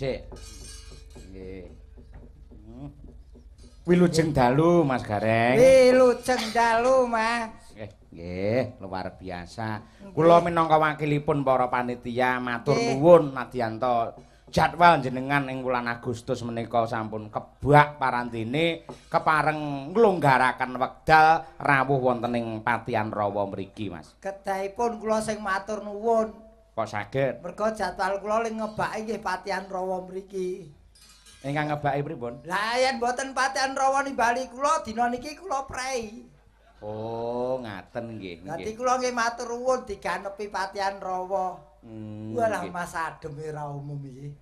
sik. Nggih. Wilujeng dalu Mas Gareng. Wilujeng dalu Mas. Nggih, luar biasa. Kula minangka wakilipun para panitia matur nuwun nadyanto jadwal jenengan ing wulan Agustus menika sampun kebak parantine kepareng nglonggaraken wekdal rawuh wonten ing Patihan Rawa mriki, Mas. Kedahipun kula sing matur nuwun. Kok saged? Merga jadwal kula ling ngebaki nggih Patihan Rawa mriki. Ingkang ngebaki pripun? Lah yen mboten Patihan Rawa nimbali kula dina niki kula prei. Oh, ngaten nggih. Dadi kula nggih matur nuwun diganepi Patihan Rawa. Walah Nggih. Mas ademe ra umum iki.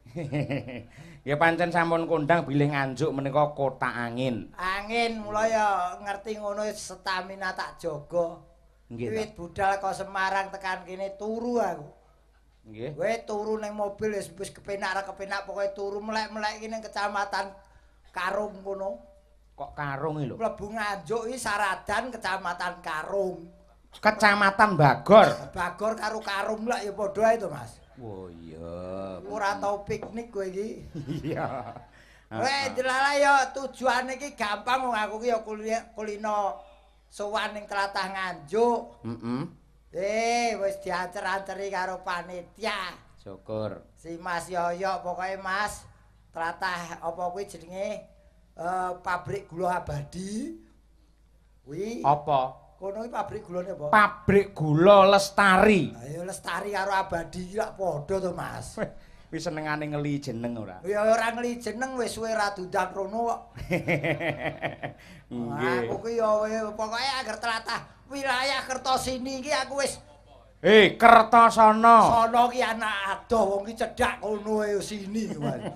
Ya pancen sampun kondang bilih nganjuk menika kotak angin. Angin mula ya ngerti ngono stamina tak jaga. Nggih. Wiwit budal kok Semarang tekan kene turu aku. Nggih. Kowe turu ning mobil wis kepenak ra kepenak pokoke turu melek-melek iki ning kecamatan Karung kono. Kok Karung iki lho? Mlebu Nganjuk iki Saradan kecamatan Karung. Kecamatan Bagor. Bagor karo Karung lah ya padha ae to, Mas. Oh iya. Ora tau piknik kowe iki. Iya. Kowe delala ya tujuane iki gampang wong aku ki ya kulino sowan ning tlatah Nganjuk. Wis diancer-anceri karo panitia. Syukur. Si Mas Yoyo pokoke Mas tlatah apa kuwi jenenge pabrik gula abadi. Kuwi Apa? kono iki pabrik gulane apa? Pabrik Gula Lestari. Ayo Lestari karo abadi iki lak padha to, Mas. Wis senengane ngeli jeneng ora? Ya ora ngeli jeneng wis suwe ra dudan rono kok. Nggih. Aku ki ya pokoke agar tlatah wilayah Kertosini iki aku wis Kertosana. sono ki anak adoh wong ki cedhak kono ae sini Mas.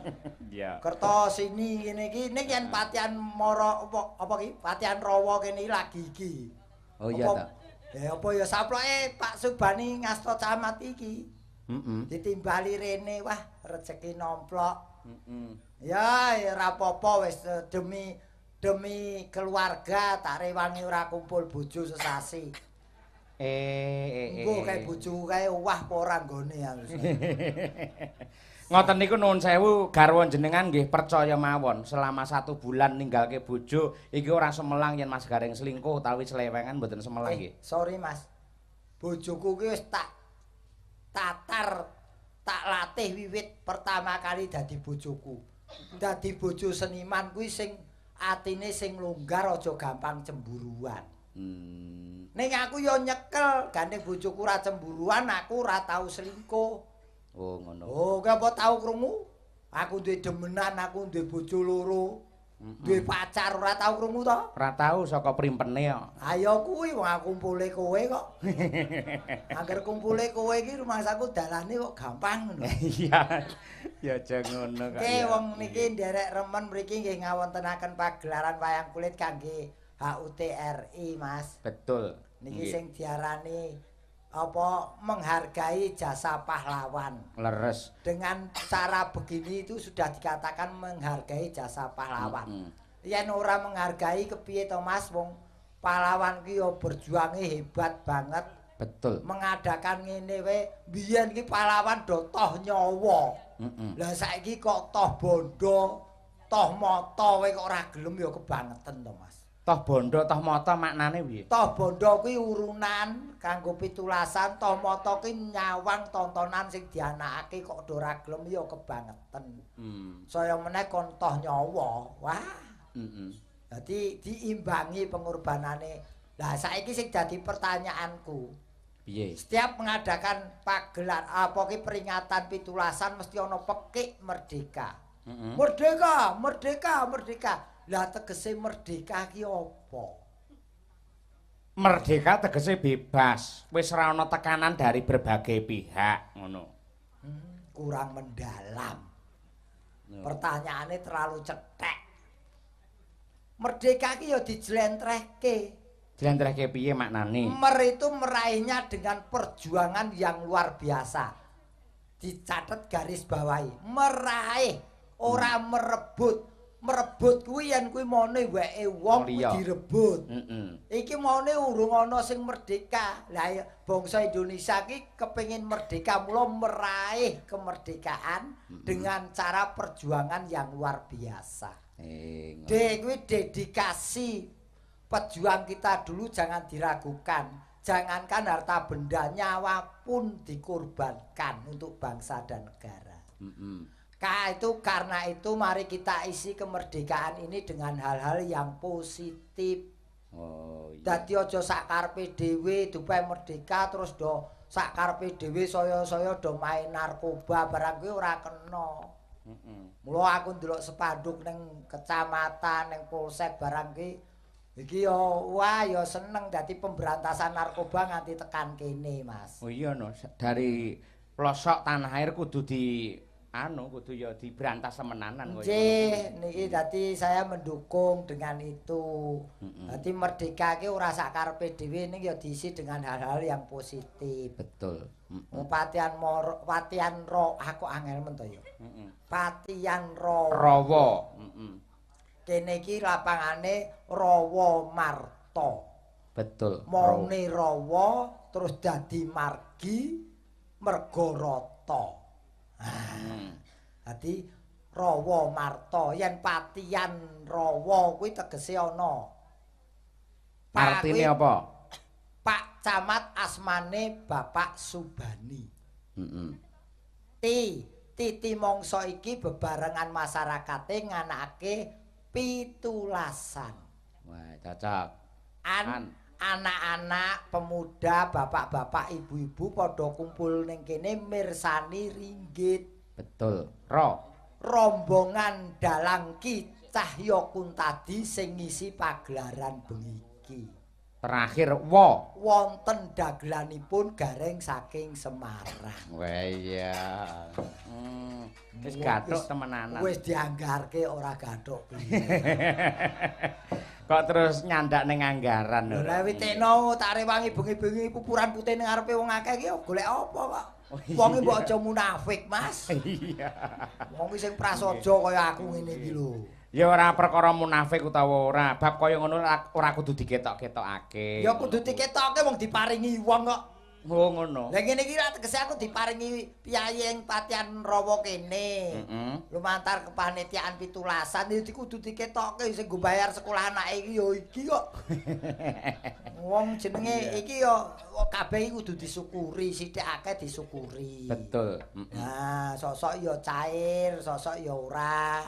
Iya. Kertosini kene iki ning yen Patihan Mara apa ki? Patihan Rawa kene lagi iki. Oh iya ta. Ya apa ya saploke Pak Subani ngasta camat iki. Ditimbali rene wah rezeki nomplok. Ya ora apa-apa wis demi keluarga tak rewangi ora kumpul bojo sesasi. Engko kae bojo kae wah apa ora nggone ya. Ngoten niku nuwun sewu garwa jenengan nggih percaya mawon selama 1 bulan ninggalke bojo iki ora semelang yen Mas Gareng selingkuh utawi selewengan mboten semelang nggih. Sorry Mas. Bojoku ki wis tak latih wiwit pertama kali dadi bojoku. Dadi bojo seniman kuwi sing atine sing longgar aja gampang cemburuan. Ning aku yo nyekel gandeng bojoku ora cemburuan aku ora tau selingkuh. Oh ngono. Oh, kowe apa tau krungu? Aku duwe demenan, aku duwe bojo loro. Duwe pacar ora tau krungu to? Ora tau saka primpene kok. Ayo kuwi wong aku kumpule kowe kok. Angger kumpule kowe iki rumangsaku dalane kok gampang ngono. Iya. Ya aja ngono kok. Oke, wong niki nderek remen mriki nggih ngawontenaken pagelaran wayang kulit kangge HUTRI, Mas. Betul. Niki sing diarani apa menghargai jasa pahlawan. Leres. Dengan cara begini itu sudah dikatakan menghargai jasa pahlawan. Yen ora menghargai kepiye to Mas wong pahlawan ki yo berjuange hebat banget. Betul. Mengadakan ngene wae biyen ki pahlawan do toh nyawa. Lah saiki kok toh bondo, toh mata wae kok ora gelem yo kebangetan to Mas. Toh bondo, toh mata maknane piye? Toh bondo kuwi urunan kanggo pitulasan, toh mata kuwi nyawang tontonan sing dianakake kok ora gelem ya kebangetan. Saya meneh kon toh nyawa. Wah. Dadi diimbangi pengorbanane. Lah saiki sing dadi pertanyaanku. Piye? Setiap mengadakan pagelaran apa ki peringatan pitulasan mesti ana pekik merdeka. Merdeka, merdeka, merdeka. Lah tegese merdeka ki apa? Merdeka tegese bebas, wis ora ana tekanan dari berbagai pihak, ngono. Kurang mendalam. Pertanyaannya terlalu cetek. Merdeka ki ya dijlentrehke. Jlentrehke piye maknane? Itu meraihnya dengan perjuangan yang luar biasa. Dicatat garis bawahi, meraih, ora merebut. merebut kuwi yen kuwi mone weke wong direbut. Iki mone urung ana sing merdeka. Lah ya bangsa Indonesia iki kepengin merdeka mula meraih kemerdekaan dengan cara perjuangan yang luar biasa. Kuwi dedikasi pejuang kita dulu jangan diragukan. Jangankan harta benda, nyawa pun dikorbankan untuk bangsa dan negara. Karena itu mari kita isi kemerdekaan ini dengan hal-hal yang positif. Dadi aja sakkarepe dhewe dupae merdeka terus do sakkarepe dhewe saya-saya do main narkoba barang kuwi ora kena. Mula aku ndelok spanduk ning kecamatan ning polsek barang iki yo wah yo seneng dadi pemberantasan narkoba nganti tekan kene Mas. Oh iya no dari pelosok tanah air kudu kudu ya diberantas semenanan koyo ngono. Niki dadi saya mendukung dengan itu. Dadi merdeka ki ora sakarepe dhewe ning ya diisi dengan hal-hal yang positif. Betul. Patian aku angel men to ya. Patian Rawa. Kene iki lapangane Rawa Marta. Betul. Mone Rawa terus dadi margi merga rata. Dadi Rawa Marta yen Patian Rawa kuwi tegese ana. Artine apa? Pak Camat asmane Bapak Subani. Titi mangsa iki bebarengan masyarakate nganakake pitulasan. Wah, cocok. Anak-anak, pemuda, bapak-bapak, ibu-ibu padha kumpul ning kene mirsani ringgit. Betul. Rombongan dalang Ki Cahya Kuntadi sing ngisi pagelaran bengi iki. Terakhir wonten dagelanipun gareng saking Semarang. Wah iya. Wis gathuk temenanan. Wis dianggarke ora gathuk. Kok terus nyandak ning anggaran lho. Lah witekno tak rewangi bengi-bengi pupuran putih ning ngarepe wong akeh iki golek apa kok? Wong mbok aja munafik, Mas. Iya. Wong sing prasaja kaya aku ngene iki lho. Ya ora perkara munafik utawa ora, bab kaya ngono ora kudu diketok-ketokake. Ya kudu diketokke wong diparingi wong kok. Oh ngono. Lah ngene iki tegese aku diparingi piyayeng Patian Rawa kene. Lumantar kepanitiaan pitulasan iki kudu diketokke sing nggo bayar sekolah anake iki ya iki kok. Wong jenenge iki ya kabeh kudu disyukuri, sithik akeh disyukuri. Betul. Nah, sosok ya cair, sosok ya ora.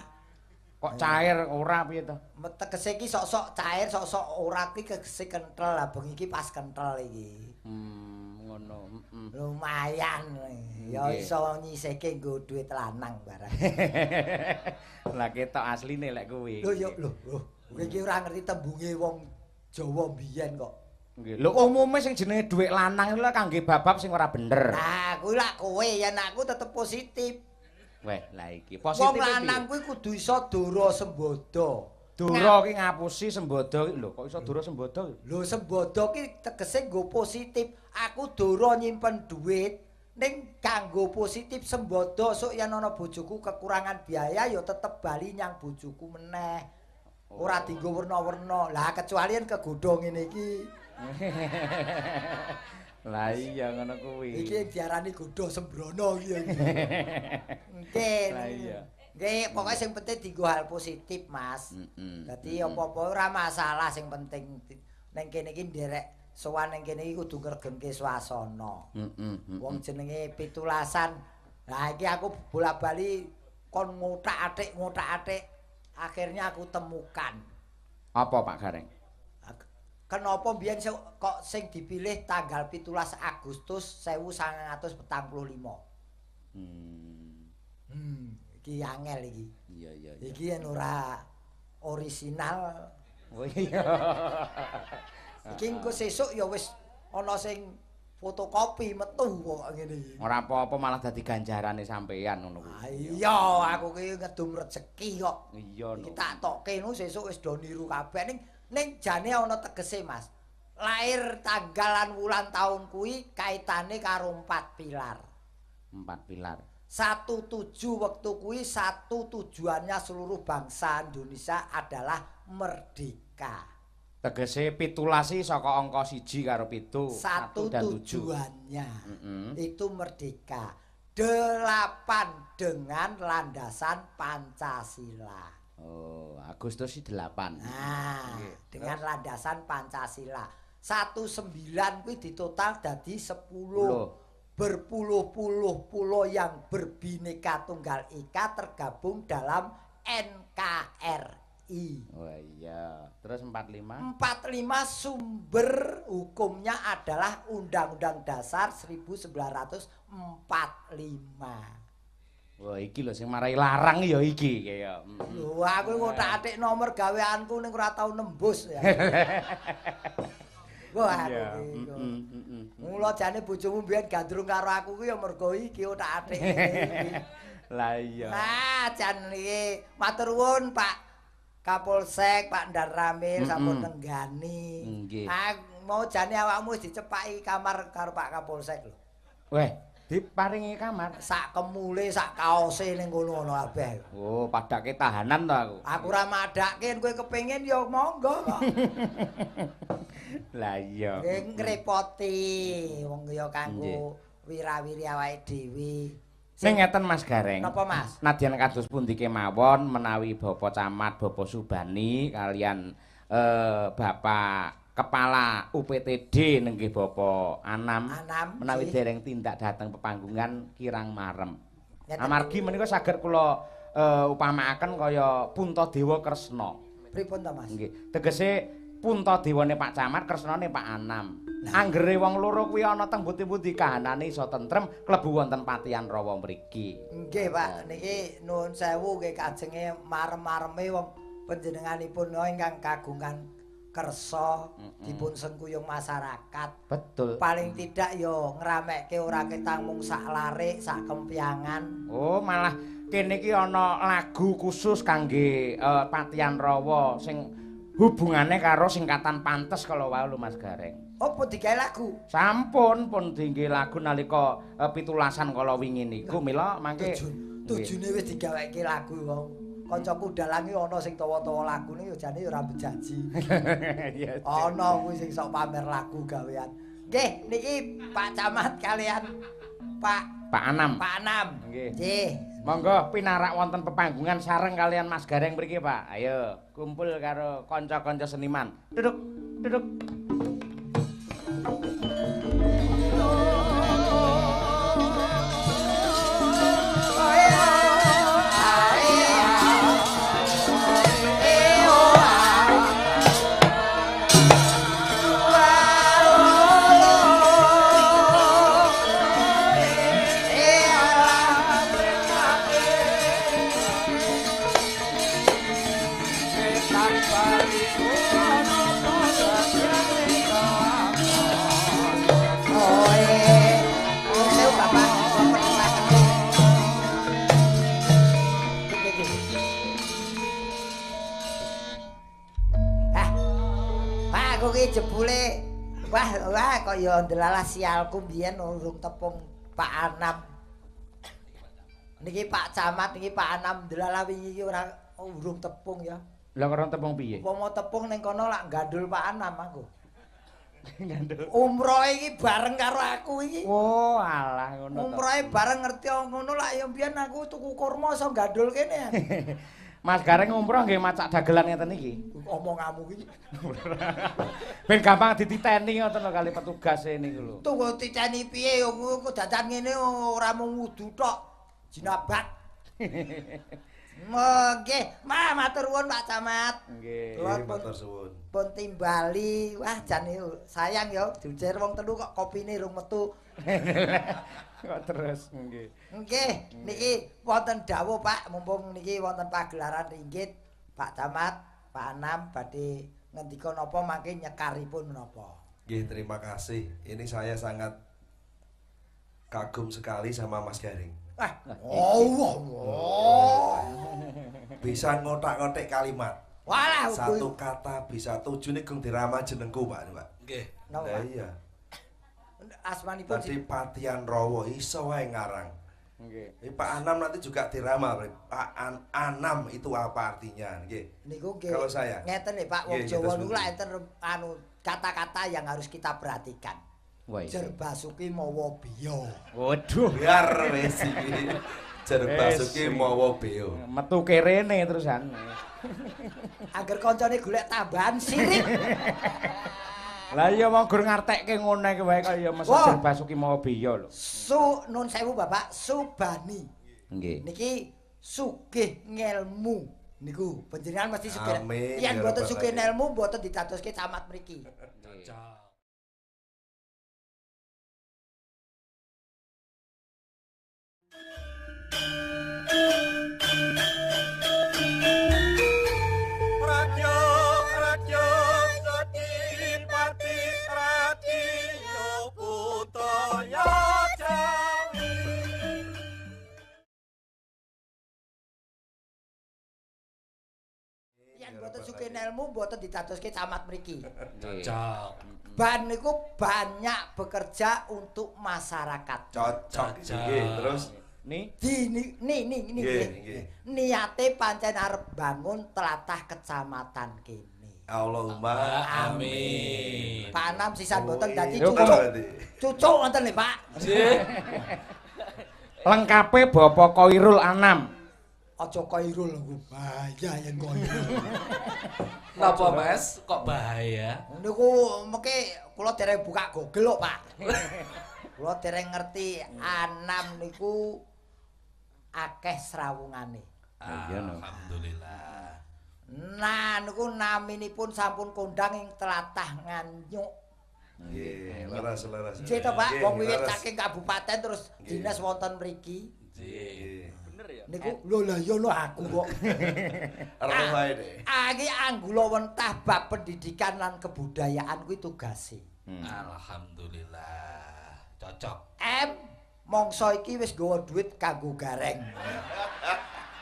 Kok cair ora piye to? Tegese iki sok-sok cair, sok-sok ora iki tegese kenthel. Lah bengi iki pas kenthel iki. Ngono. Lumayan. Ya iso nyisihke nggo dhuwit lanang barang. Lah ketok asline lek kuwi. Lho. Iki ora ngerti tembunge wong Jawa biyen kok. Nggih. Lho umume sing jenenge dhuwit lanang lho kangge babab sing ora bener. Nah, kuwi lak kowe yen aku tetep positif. Weh, lah iki positif iki. Wong lanang kuwi kudu iso dora sembodo. Dora ki ngapusi sembodo lho, kok iso dora sembodo? Lho sembodo ki tegese nggo positif. Aku dora nyimpen duit ning kanggo positif sembodo sok yen ana bojoku kekurangan biaya ya tetep bali nyang bojoku meneh. Ora dienggo werna-werna. Lah kecuali yen kegodho ngene iki. Lah iya ngono kuwi. Iki diarani godho sembrono iki. Nggih. Lah iya. Nggih, pokoke sing penting dienggo hal positif, Mas. Dadi apa-apa ora masalah sing penting ning kene iki nderek sowan ning kene iki kudu ngregenke swasana. Wong jenenge pitulasan. Lah iki aku bola-bali kon ngotak-atik. Akhirnya aku temukan. Apa Pak Gareng? Kenapa mbiyen kok sing dipilih tanggal 17 Agustus 1945? Iki angel iki. Iya. Iki yen ora orisinal. Oh iya. Iki engko sesuk ya wis ana sing fotokopi metu kok ngene iki. Ora apa-apa malah dadi ganjarane sampeyan ngono kuwi. Iya, aku ki ngedum rejeki kok. Iya no. Iki tak tokke no sesuk wis do niru kabeh ning jane ana tegese Mas. Lair tanggalan wulan taun kuwi kaitane karo 4 pilar. 4 pilar. satu waktu kuwi satu tujuannya seluruh bangsa Indonesia adalah merdeka. Tegese 17 saka angka 1 karo 7. Satu dan tujuannya itu merdeka. 8 dengan landasan Pancasila. Oh, Agustus 8. Nah, dengan landasan Pancasila. 19 kuwi ditotal dadi 10. Berpuluh-puluh pulau yang berbineka tunggal ika tergabung dalam NKRI. Oh iya, terus 45? 45 sumber hukumnya adalah Undang-Undang Dasar 1945. Wah, iki lho sing marai larang ya iki kaya. Lho, aku ngotak-atik nomor gaweanku ning ora tau nembus ya. Wah, mula jane bojomu mbiyen gandrung karo aku kuwi ya mergo iki otak-atik iki. Lah iya. Nah, jan iki matur nuwun Pak Kapolsek, Pak Ndar Ramil sampun nenggani. Nggih. Ah, mau jane awakmu wis dicepaki kamar karo Pak Kapolsek lho. Weh, diparingi kamar. Sak kemule, sak kaose ning kono ana kabeh. Oh, padake tahanan to aku. Aku ora madake kowe kepengin ya monggo kok. Lah iya. Ngrepoti wong ya kanggo wirawiri awake dhewe. Sing ngeten Mas Gareng. Napa Mas? Nadyan kados pundi kemawon menawi Bapak Camat, Bapak Subani kalian Bapak Kepala UPTD nenggih Bapak Anam menawi dereng tindak dhateng pepanggungan kirang marem. Amargi menika saged kula upamakaken kaya Puntadewa Kresna. Pripun ta Mas? Nggih. Tegese Puntadewane Pak Camat, Kresnane Pak Anam. Anggere wong loro kuwi ana teng pundi-pundi kahanane iso tentrem klebu wonten Patihan Rawa mriki. Nggih Pak, niki nuwun sewu nggih kajenge marem-mareme wong panjenenganipun ingkang kagungan kersa dipun sengkuyung masyarakat. Betul. Paling tidak ya ngramekke ora ketang mung sak larik, sak kempyangan. Oh, malah kene iki ana lagu khusus kangge Patihan Rawa sing hubungane karo singkatan pantes kalau wae lho Mas Gareng. Apa digawe lagu? Sampun pun dingge lagu nalika 17-an kala wingi niku mila mangke tujune wis digaweke lagu wong. Kancaku dalange ana sing tawa-tawa lagune ya jane ya ora bejanji. Iya. Ana kuwi sing sok pamer lagu gawean. Nggih, niki Pak Camat kalian Pak Anam. Pak Anam. Nggih. Monggo pinarak wonten pepanggungan sareng kalian Mas Gareng mriki, Pak. Ayo, kumpul karo kanca-kanca seniman. Duduk, duduk. Jebule wah kok ya ndelalah sialku biyen urung tepung Pak Anam. Niki Pak Camat niki Pak Anam ndelalah wingi iki ora urung tepung ya. Lah karo tepung piye? Upama tepung ning kono lak gandul Pak Anam aku. Gandul. Umroh iki bareng karo aku iki. Oh, alah ngono to. Umrohe bareng ngerti ngono lak ya mbiyen aku tuku kurma iso gandul kene. Mas Gareng umroh nggih macak dagelan ngeten iki. Omonganmu iki. Ben gampang dititeni ngoten lho kali petugas niku lho. Tuku titeni piye yo kok dadan ngene ora mung wudu tok. Jinabat. Nggih, matur nuwun Pak Camat. Nggih. Matur suwun. Pun timbali. Wah, jane sayang ya diujer wong telu kok kopine rung metu. Kok terus nggih. Nggih, niki wonten dawuh Pak, mumpung niki wonten pagelaran ringgit, Pak Camat, Pak Anam badhe ngendika napa mangke nyekaripun menapa. Nggih, terima kasih. Ini saya sangat kagum sekali sama Mas Gareng. Bisa ngotak-ngotik kalimat. Walah, satu kata bisa tujune kung dirama jenengku, Pak. Nggih. Nah, iya. asmanipun Tadi Patihan Rawa iso wae ngarang. Nggih. Pak Anam nanti juga diramal. Pak Anam itu apa artinya? Nggih. Niku nggih. Kalau saya. Ngeten nih Pak, wong Nggih, Jawa ngertos niku pundi. lak enten kata-kata yang harus kita perhatikan. Wah, iya. Jer basuki mawa biya. Waduh. Biar wis iki. Jer basuki mawa beo. Metu kerene terusan. Angger kancane golek tambahan sirik. Lah iya mau gur ngartekke ngono iki wae kaya mesti Wah. Jer Basuki mau biya lho. Nun sewu Bapak, Subani. Nggih. Niki sugih ngelmu. Niku panjenengan mesti sugih. Amin, Yen ya mboten Rabbal sugih Alamin. ngelmu mboten ditadoske camat mriki. Yen mboten sugih ngelmu mboten ditadoske camat mriki. Cocok. Ban niku banyak bekerja untuk masyarakat. Cocok. Nggih, terus Nih, Nggih, nggih. niate pancen arep bangun tlatah kecamatan kene. Allahumma Amin. Pak Anam sisan mboten dadi Yo, cucuk. berarti. Cucuk wonten lho, Pak. Nggih. lengkape Bapak Koirul Anam. Aja Koirul lho, bahaya yen Koirul. Napa Mas? Kok bahaya? Niku mengke kula dereng buka Google lho, Pak. Kula dereng ngerti Anam niku akeh srawungane. Iya, no. Alhamdulillah. Nah niku naminipun sampun kondang ing tlatah Nganyuk. Nggih, leres. Nggih to, Pak, Nggih, wong wiwit leres. saking kabupaten terus Nggih. dinas wonten mriki. Nggih. Nggih. Niku lho lah ya lho aku kok. Arep wae deh. Iki anggula wentah bab pendidikan lan kebudayaan kuwi tugase. Alhamdulillah. Cocok. Mongso iki wis nggawa dhuwit kanggo gareng.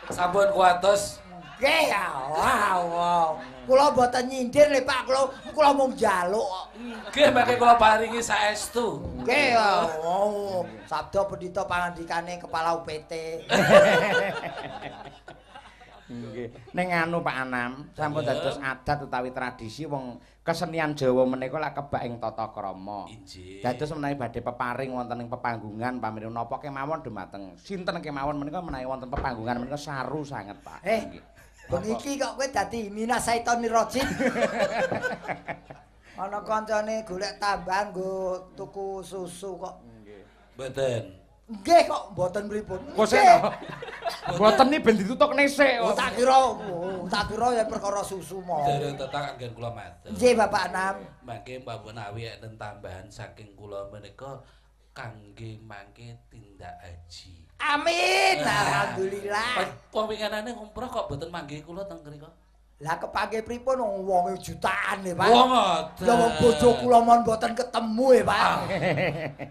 Sampun kuatos. Nggih, wow. Kula mboten nyindir lho Pak, kula mung njaluk kok. Nggih, mangke kula paringi saestu. Nggih, oh. Sabda pendhita pangandikane kepala UPT. Nggih. Ning anu Pak Anam, sampun dados adat utawi tradisi wong kesenian Jawa menika lak kebak ing tata krama. Injih. Dados menawi badhe peparing wonten ing pepanggungan pamirsa napa kemawon dumateng sinten kemawon menika menawi wonten pepanggungan menika saru sanget Pak. Nggih. Beniki kok kowe dadi mina saitonir rajim. Ana kancane golek tambahan nggo tuku susu kok. Mboten. Nggih kok mboten pripun. Kosen. Mboten ni ben ditutuk nesik. Oh, tak kira ya perkara susu mau. Dereng tetang anggen kula matur. Nggih Bapak Anam. Mangke mbawon awi enten tambahan saking kula menika kangge mangke tindak haji. Amin. Alhamdulillah. Wong winginane umroh kok mboten manggih kula teng mriku. Lah kepanggih pripun wong jutaan lho Pak. Wong ngoten. Ya wong bojo kula mon mboten ketemu Pak.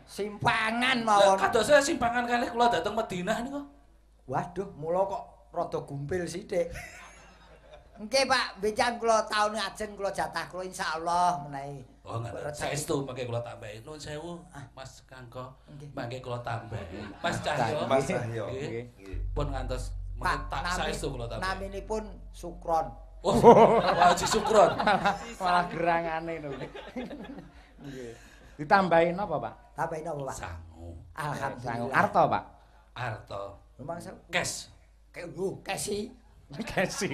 Simpangan Lah mawon. kados saya simpangan kalih kula dateng Madinah niku. Waduh, mula kok rada gumpil sithik. Nggih Pak, benjang kula taun ajeng kula jatah kula insyaallah menawi. Oh ngoten. Saestu mangke kula tambahi. Nuwun sewu Mas Kangko. Nggih. Mangke kula tambahi. Mas Cahyo. Mas Cahyo. Nggih. Nggih. Pun ngantos mangke tak saestu kula tambahi. Naminipun Sukron. Oh, Haji Sukron. Malah gerangane lho. Nggih. Ditambahin apa, Pak? Tambahin apa Pak? Sangu. Sangu Alhamdulillah. arto, Pak. Arto. Memang Kes. kesi. Kesi.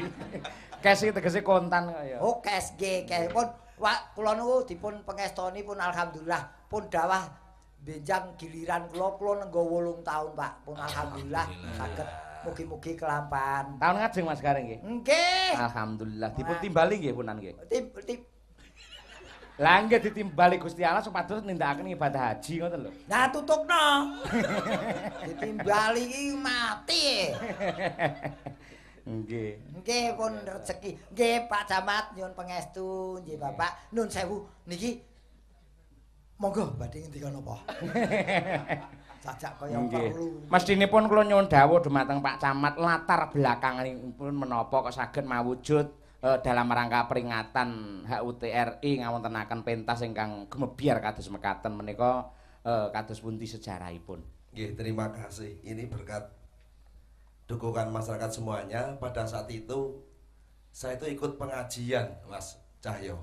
Kesi tegese kontan kok ya. Oh, kes nggih, kes pun kula niku dipun pengestoni pun alhamdulillah pun dawah benjang giliran kula nenggo 8 tahun, Pak. Pun alhamdulillah saged mugi-mugi kelampan. Tahun ngajeng Mas Gareng nggih. Nggih. Alhamdulillah dipun timbali nggih punan nggih. Tip. Lah nggih ditimbali Gusti Allah supados nindakaken ibadah haji ngoten lho. Nah tutukno. Ditimbali iki mati. Nggih. Nggih pun rezeki. Nggih Pak Camat nyuwun pangestu nggih Bapak. Nun sewu niki monggo badhe ngendika napa? Sajak kaya Nggih. perlu. Mestinipun kula nyuwun dawuh dumateng Pak Camat latar belakangipun menapa kok saged mawujud dalam rangka peringatan HUT RI ngawontenaken pentas ingkang gemebyar kados mekaten menika kados pundi sejarahipun. Nggih, terima kasih. Ini berkat dukungan masyarakat semuanya. Pada saat itu saya itu ikut pengajian, Mas Cahyo.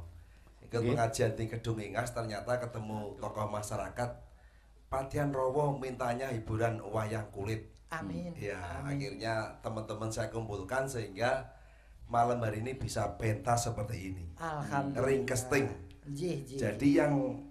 Ikut pengajian di Kedung Ingas, ternyata ketemu tokoh masyarakat. Patian Rowo mintanya hiburan wayang kulit. Amin. Ya, Amin. akhirnya teman-teman saya kumpulkan sehingga malam hari ini bisa pentas seperti ini. Alhamdulillah. Ringkesting. Nggih. Jadi yang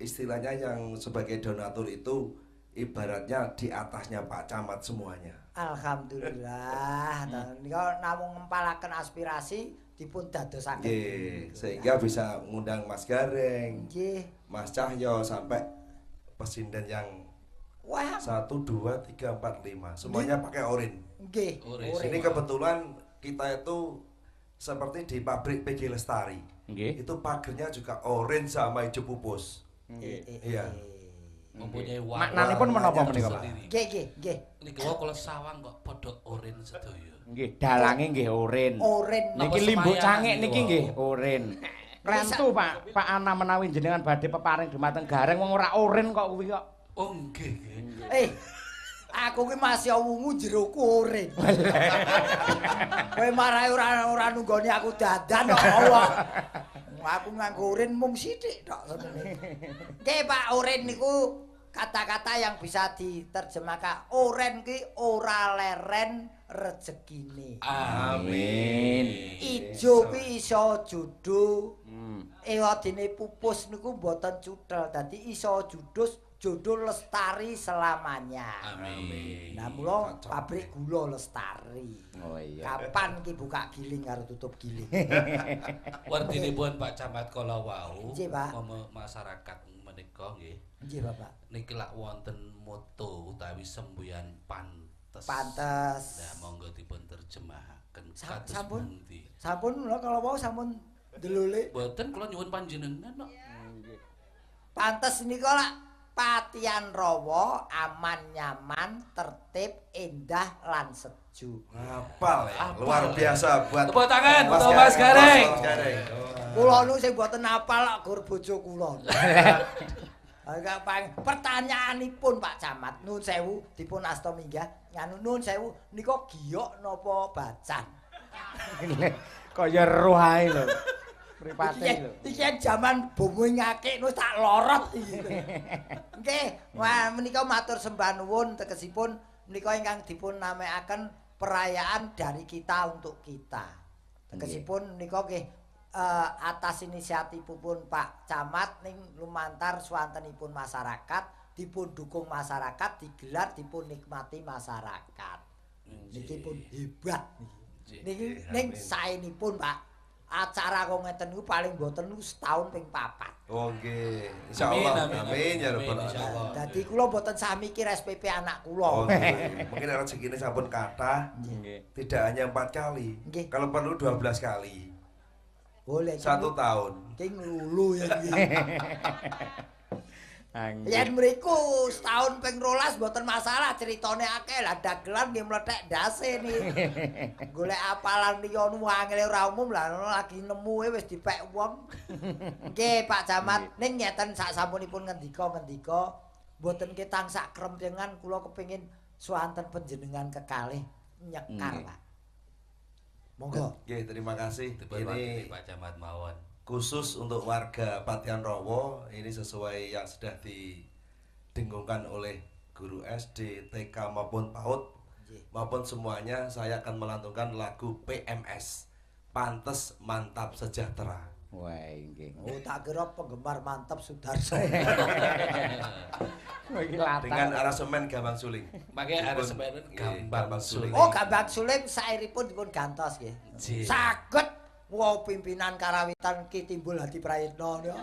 istilahnya yang sebagai donatur itu ibaratnya di atasnya Pak Camat semuanya. Alhamdulillah. Nika namung ngempalaken aspirasi dipun dadosaken. Nggih, sehingga bisa mengundang Mas Gareng, Nggih. Mas Cahyo sampai pesinden yang Wah, 1 2 3 4 5 semuanya pakai orin. nggih. Orin. Ini kebetulan kita itu seperti di pabrik PG Lestari. Nggih. Itu pagernya juga orange sama hijau pupus. Iya. Mempunyai Maknanipun menapa menika, Pak? Nggih. Niki wae kula sawang kok padha oren sedaya. Nggih, dalange nggih oren. Oren. Niki Napa limbuk semayangan cangik iki niki wau? nggih oren. Krentu Pak Ana menawi jenengan badhe peparing dumateng Gareng wong ora oren kok kuwi kok. Oh nggih nggih. Aku ki masih wungu jeroku oren. Kowe marai ora nunggoni aku dadan kok Allah. Aku nganggo oren mung sithik tok semene. Nggih Pak, oren niku kata-kata yang bisa diterjemahkan. Oren ki ora leren rezekine. Amin. Ijo ki iso judo. Ewadene pupus niku mboten cuthel. Dadi iso jodoh lestari selamanya. Amin. Nah, mula pabrik gula lestari. Oh iya. Kapan ki buka giling karo tutup giling? Werdinipun Pak Camat kala wau, Nggih, Pak. masyarakat menika nggih. Nggih, Bapak. Niki lak wonten moto utawi semboyan pantes. Pantes. Nah, monggo dipun terjemahaken Sa- kados sampun? pundi. Sampun lho kalau mau sampun delole. Boten kula nyuwun panjenengan kok. Pantes nika lak Patian Rawa aman nyaman, tertib, indah lan sejuk. Hafal ya, luar biasa buat Tepuk tangan Mas untuk Mas Gareng. Mas Gareng. Kula nu sing mboten hafal lak gur bojo kula. Agak pertanyaanipun Pak Camat, nun sewu dipun asta minggah, nganu nun sewu nika giyok napa bacan? Kaya roh ae lho. Mripate lho. Iki jaman bomo ngake wis tak lorot iki. Nggih, wah menika matur sembah nuwun tegesipun menika ingkang dipun namekaken perayaan dari kita untuk kita. Tegesipun menika nggih atas inisiatifipun Pak Camat ning lumantar swantenipun masyarakat, dipun dukung masyarakat, digelar dipun nikmati masyarakat. Niki pun hebat niki. Niki ning saenipun Pak. Acara kok ngeten niku paling mboten niku setahun ping 4. Oh nggih. Insyaallah. Amin ya rabbal alamin. Dadi kula mboten sah mikir SPP anak Oh kula. nggih. Mungkin rezekine sampun kathah. Nggih. Tidak hanya 4 kali. Nggih. Kalau perlu 12 kali. Boleh. 1 tahun. Ki ngulu ya iki. Nggih. Yen mriku setahun ping 12 mboten masalah, critane akeh lah dagelan nggih mlethek ndase ni. Golek apalan liya nu angel ora umum lah lagi nemu wis dipek wong. Nggih Pak Camat, ning ngeten sak sampunipun ngendika mboten ketang sak krempengan kula kepengin swanten panjenengan kekalih nyekar, Pak. Monggo. Nggih, terima kasih. Dipun Ini wakili Pak Camat mawon. khusus untuk warga Patian Rowo, ini sesuai yang sudah didengungkan oleh guru SD, TK maupun PAUD maupun semuanya. Saya akan melantunkan lagu PMS, Pantes Mantap Sejahtera. Wah, nggih. Oh, tak kira penggemar mantap Sudarso. Iki latar. Dengan aransemen Gambang Suling. Mangke aransemen Gambang Suling. Oh, Gambang Suling sairipun dipun gantos nggih. Nggih. Saged wow pimpinan karawitan Ki Timbul Hadi Prayitno niku.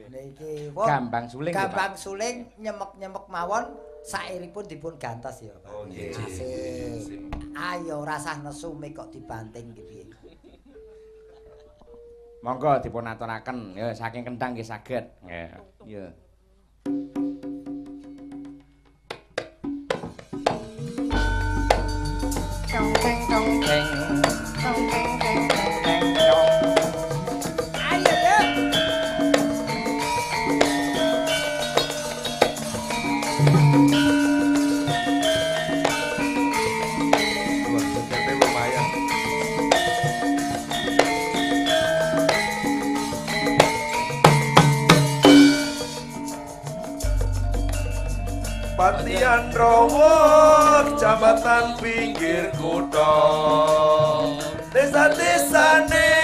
Niki Gambang Suling. Gambang Suling nyemek-nyemek mawon sairipun dipun gantos ya, Pak. Oh nggih. Asik. Ayo rasah nesu mek kok dibanting ki piye. Monggo dipun aturaken ya saking Kendang nggih saged. Ya. Tong teng tong teng. Tong teng teng teng teng tong. Ayo ya. Patian Rowo kecamatan pinggir kutha desa-desane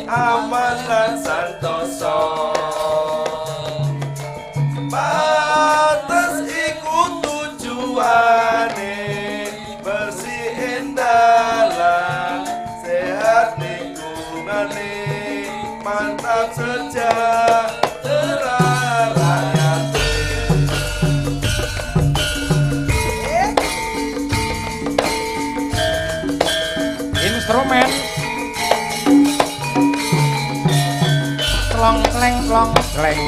aman lan santoso pantes iku tujuane bersihin dalan sehat lingkungane mantap sejahtera rakyat. Instrumen klong kleng klong kleng.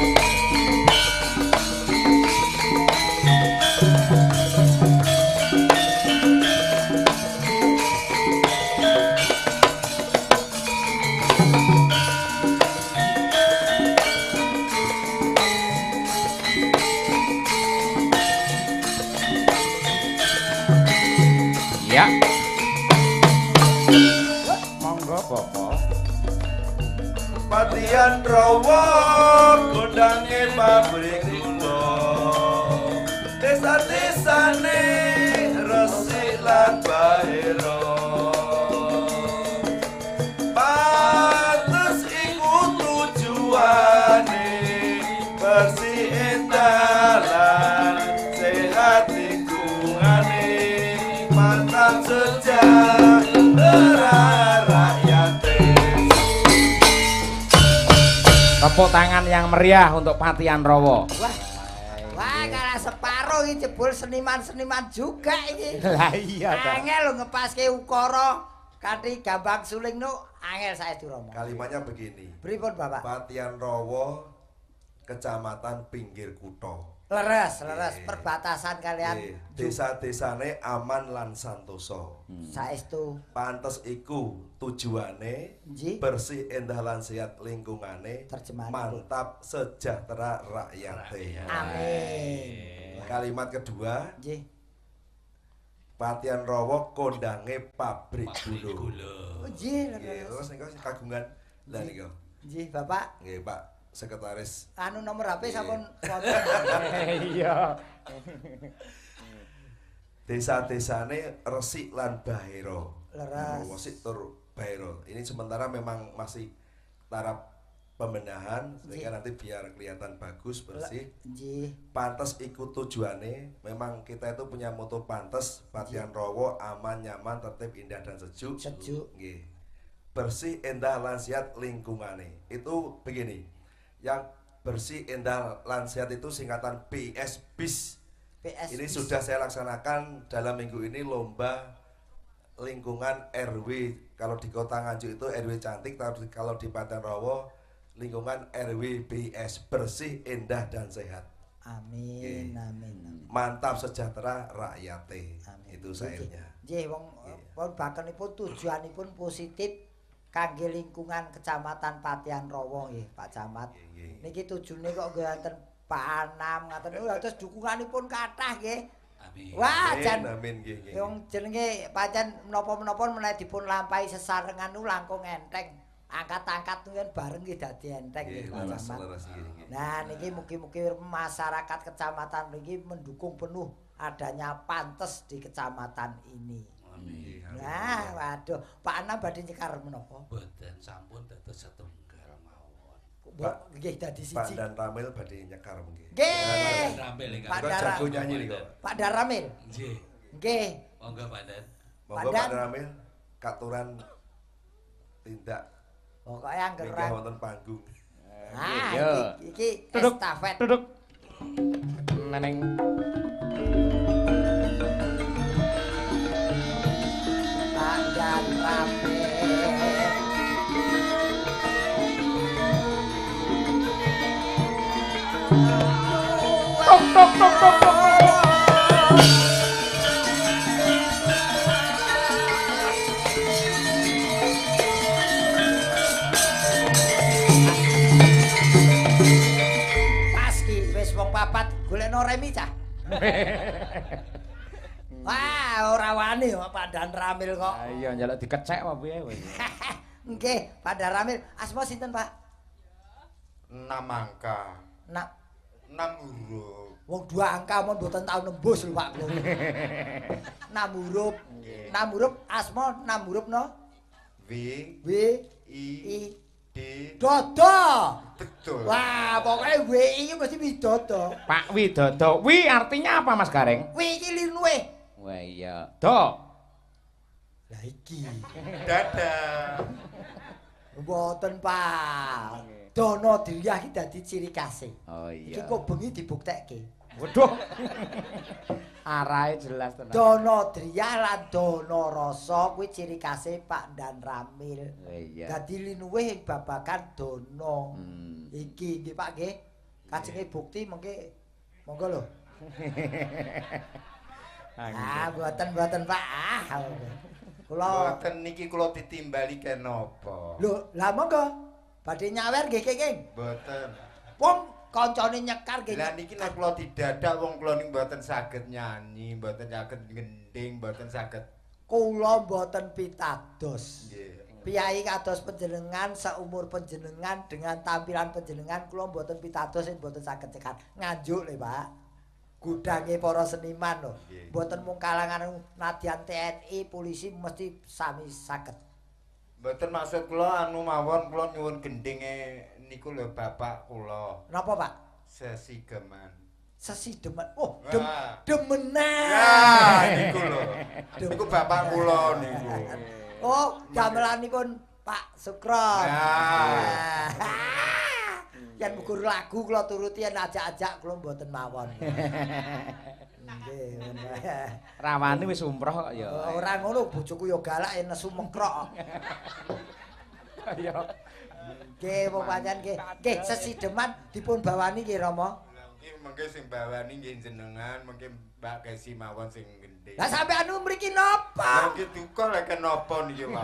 Ya. Monggo Bapak. Patian Rowo gondange pabrik gula desa-desane resik lan bahero pantes iku tujuane bersihin dalan sehat lingkungane mantap sejahtera rakyat. Tepuk tangan yang meriah untuk Patian Rowo. Wah, kalah separuh iki jebul seniman-seniman juga iki. Lah iya ta. Angel lho ngepaske ukara kanthi gambang suling no angel saestu Rama. Kalimatnya begini. Pripun Bapak? Patian Rowo kecamatan pinggir kutha. Leres, perbatasan kalian Desa-desane aman lan santoso. saestu. Pantes iku tujuane Nggih. bersih endah lan sehat lingkungane Terjemahan mantap sejahtera rakyate. Amin. Kalimat kedua, Nggih. Patian Rowo kondange pabrik gula. Oh, nggih, Nggih, leres. terus niku kagungan lah niku. Nggih, Bapak. Nggih, Pak Sekretaris. Anu nomor HP sampun Iya. Desa-desane resik lan bahero. Leres. Resik tur bahero. Ini sementara memang masih taraf pembenahan sehingga nanti biar kelihatan bagus bersih. Nggih. Pantes iku tujuane. Memang kita itu punya moto pantes, Patian Rowo aman, nyaman, tertib, indah dan sejuk. Sejuk. Nggih. Bersih, endah lan sehat lingkungane. Itu begini. Yang bersih, endah lan sehat itu singkatan PS BIS. PS. Ini sudah saya laksanakan dalam minggu ini lomba lingkungan RW. Kalau di Kota Nganjuk itu RW cantik, tapi kalau di Patian Rowo lingkungan RW BS bersih, endah dan sehat. Amin, amin. Mantap sejahtera rakyate. Amin. Itu sayanya. Nggih, wong bakenipun tujuanipun positif kangge lingkungan Kecamatan Patian Rowo nggih, Pak Camat. Niki tujune kok nggih wonten Pak Anam ngaten niku terus dukunganipun kathah nggih. Amin. Wah, jan Amin nggih nggih. wong jenenge pancen menapa-menapa menawi dipun lampahi sesarengan niku langkung enteng. Angkat-angkat niku bareng nggih dadi enteng nggih, Pak Camat. Nah, niki mugi-mugi masyarakat kecamatan niki mendukung penuh adanya pantes di kecamatan ini. Amin. Nah, waduh, Pak Anam badhe nyekar menapa? Boten sampun dados setunggal mawon. Pak nggih dadi Pak siji. Dan Ramil badhe nyekar mungkin. Nggih. Rampil iki. Pak Kok Dara. jago nyanyi nih kok. Pak Daramil. Nggih. Nggih. Monggo Pak Dan. Monggo Dan. Pak Ramil katuran tindak Pokoke angger minggah wonten panggung. Ah, Yo. iki Duduk. estafet. Duduk. Neneng. Pak Daramil. Tok tok tok tok tok. Pas ki wis wong papat golekno remi cah. Wah, ora wani kok Pak Dan Ramil kok. Ah iya njaluk dikecek apa piye kowe. Nggih, Pak Daramil. Asma sinten, Pak? Namangka. Nak 6 huruf. Wong 2 angka mon mboten tau nembus lho Pak kula. 6 huruf. 6 huruf asma 6 huruf no. W W I D Dodo. betul. Wah, pokoknya WI iki mesti Widodo. Pak Widodo. Wi artinya apa Mas Gareng? Wi iki linuwe. Wah iya. Do. Lah iki. Dadah. Mboten Pak. Dono Driyah iki dadi ciri khase. Oh Iki iya. kok bengi dibuktekke. Waduh. Arahe jelas tenan. Dono Driyah lan Dono Rasa kuwi ciri khase Pak Dan Ramil. Oh iya. Dadi linuwih babagan dono. Iki nggih Pak nggih. Kajenge bukti mengke monggo lho. Ah, mboten Pak. Ah. Kula Mboten niki kula ditimbali kenapa? lho, lah monggo. Badhe nyawer nggih kenging. Mboten. Wong kancane nyekar nggih. Lah niki nek kula didadak wong kula niku mboten saged nyanyi, mboten saged ngending, mboten saged. Kula mboten pitados. Nggih. Piyai kados panjenengan seumur panjenengan dengan tampilan panjenengan kula mboten pitados mboten saged cekat. Nganjuk lho, Pak. Gudange para seniman lho. Nggih. Mboten mung kalangan nadyan TNI, polisi mesti sami saged. Mboten maksud kula anu mawon kula nyuwun gendinge niku lho bapak kula. Napa, Pak? Sesigeman. Sesidemen. Oh, Wah. demenan. Ya, niku lho. Niku bapak kula niku. Oh, gamelanipun Pak Sukron. Ya. Yen mugur lagu kula turuti yen ajak-ajak kula mboten mawon. Nggih. Rawane wis umroh kok ya. Ora ngono bojoku ya galak yen nesu mengkrok. Ya. Nggih, wong pancen nggih. Nggih, sesideman dipun bawani nggih Rama. Nggih mengke sing bawani nggih jenengan, mengke Mbak Kesi mawon sing gending. Lah sampean mriki napa? Nggih duka lek kenapa niki mau.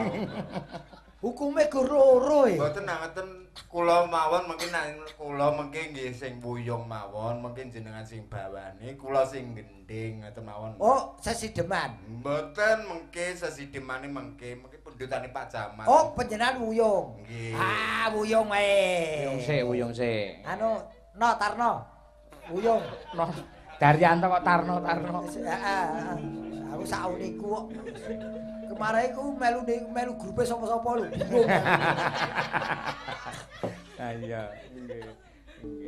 Hukume gur loro e. Mboten ngeten kula mawon mungkin kula mengke nggih sing wuyung mawon, mungkin jenengan sing bawani, kula sing gending ngoten mawon. Oh, sesideman. Mboten mengke sesidemane mengke pendutane Pak Camat. Oh, panjenengan wuyung. Nggih. Ah, wuyung wae. Wuyung sik. Anu, no Tarno. Wuyung. No, Daryanto kok Tarno. Heeh. Aku sauniku kok. Kemarin aku melu grupe sapa-sapa lho. Bingung. Ah iya.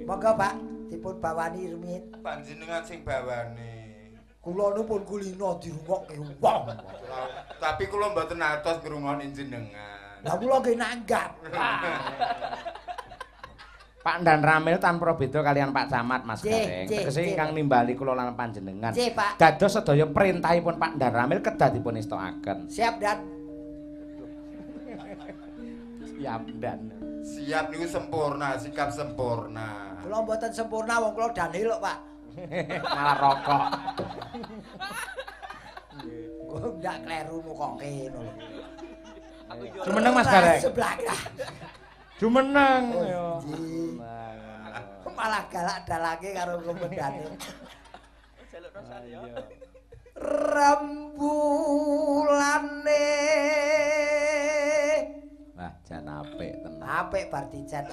Monggo Pak, dipun bawani rumiyin. Panjenengan sing bawani. Kula nu pun kulino dirungokke wong. Tapi kula mboten atos ngrungokne jenengan. Lah kula nggih nanggap. Pak Dan Ramil tanpa beda kalian Pak Camat Mas Gareng. Nggih, Tegese nggih, ingkang nimbali kula lan panjenengan. Nggih, Pak. Dados sedaya perintahipun Pak Dan Ramil kedah dipun istokaken. Siap Dan. Siap Dan. Siap niku sempurna, sikap sempurna. Kula mboten sempurna wong kula Daniel kok, Pak. Malah rokok. Kok ndak kleru mukoke ngono lho. Jumeneng Mas Gareng. Sebelah. Jumeneng. Oh, Yo. ji. Malah galak dalange karo komendane. Rembulane. Wah, jan apik tenan. Apik bar dicet.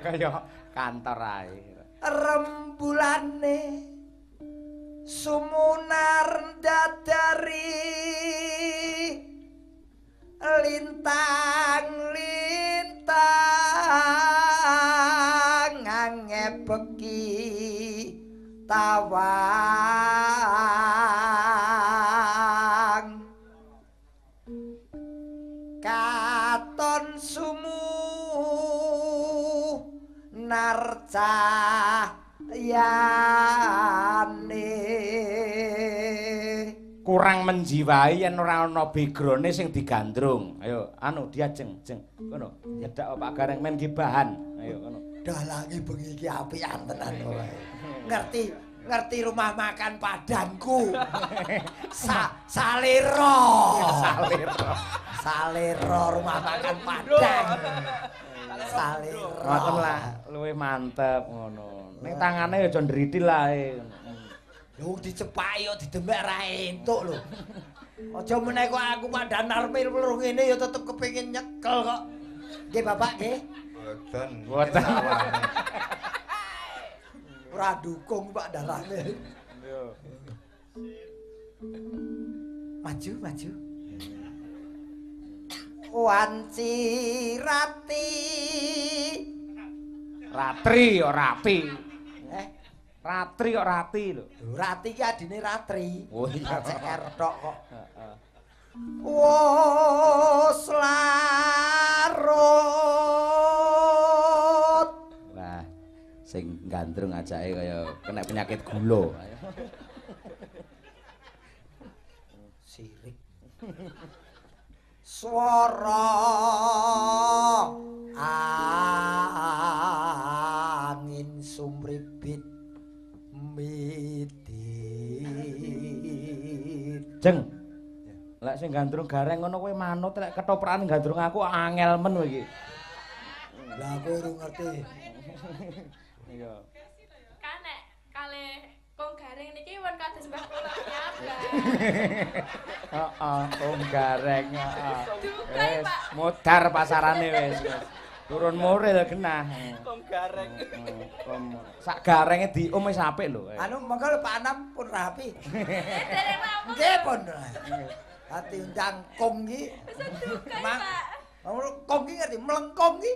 Kaya kantor ae. Rembulane sumunar dadari lintang-lintang ngebeki tawang katon sumu narcayane Kurang menjiwai yen ora ana background sing digandrung. Ayo, anu diajeng, jeng. Ngono. Nyedak Pak Gareng men gibahan. Ayo ngono. dalange bengi iki apian tenan kowe. Ngerti rumah makan Padangku. Salero. Salero rumah makan Padang. Salero. Ngoten lah, luwih mantep ngono. Ning tangane ya aja ndritil ae. Lho dicepaki yo didemek ra entuk lho. Aja meneh kok aku Pak Narmil weruh ngene ya tetep kepengin nyekel kok. Nggih Bapak nggih. Mboten. Mboten. Ora dukung Pak Darame. Yo. Maju, maju. Wanci rati. Ratri yo rapi. Ratri kok rati lho. Rati ki adine Ratri. Oh iya. CR tok kok. Heeh. Wos larut. Wah, sing gandrung ajake kaya kena penyakit gula. Sirik. Swara angin sumribit midit. Jeng. Lek sing gandrung gareng ngono kowe manut lek ketoprakan gandrung aku angel men kowe iki. Lah kowe ora ngerti. Iya. Kan nek kalih kong garing niki won kados Mbah kula nyabang. Heeh, om gareng, heeh. Dukai, Wis Pak. modar pasarane wis. Turun moral genah. Kong gareng. Sak garenge diom wis apik lho. Anu monggo Pak Anam pun rapi. Dereng lampung. Nggih pun. Ati undang kong iki. Dukai, Mang. Pak. Kong iki ngerti mlengkong iki.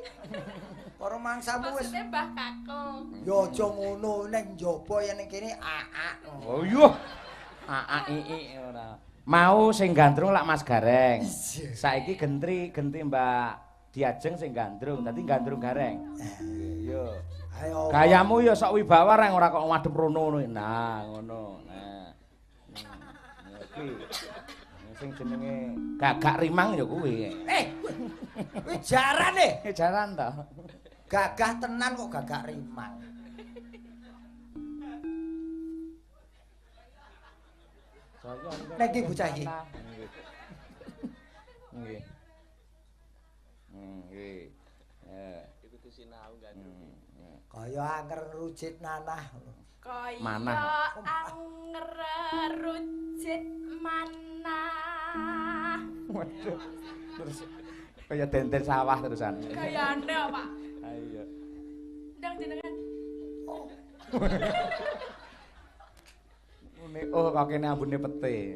Para mangsamu wis Maksudnya Mbah Kakung. ya aja ngono ning njaba ya ning kene aak. Oh iya. Ii ora. Mau sing gandrung lak Mas Gareng. Saiki genti Mbak Diajeng sing gandrung, dadi gandrung gareng. Iya. Ayo. Gayamu ya sok wibawa reng ora kok madhep rono ngono. Nah, ngono. Nah. Iki. Sing jenenge Gagak Rimang ya kuwi. Kuwi jaran e. Jaran ta. Gagah tenan kok Gagak Rimang. Nek iki bocah iki. Nggih. Nggih. Ikuti sinau gandrung. Kaya anger rujit nanah. Kaya Manah. anger rujit manah. Waduh. Terus kaya denten sawah terusan. Gayane Pak. Ayo. Ndang jenengan. Oh, kok kene ambune pete.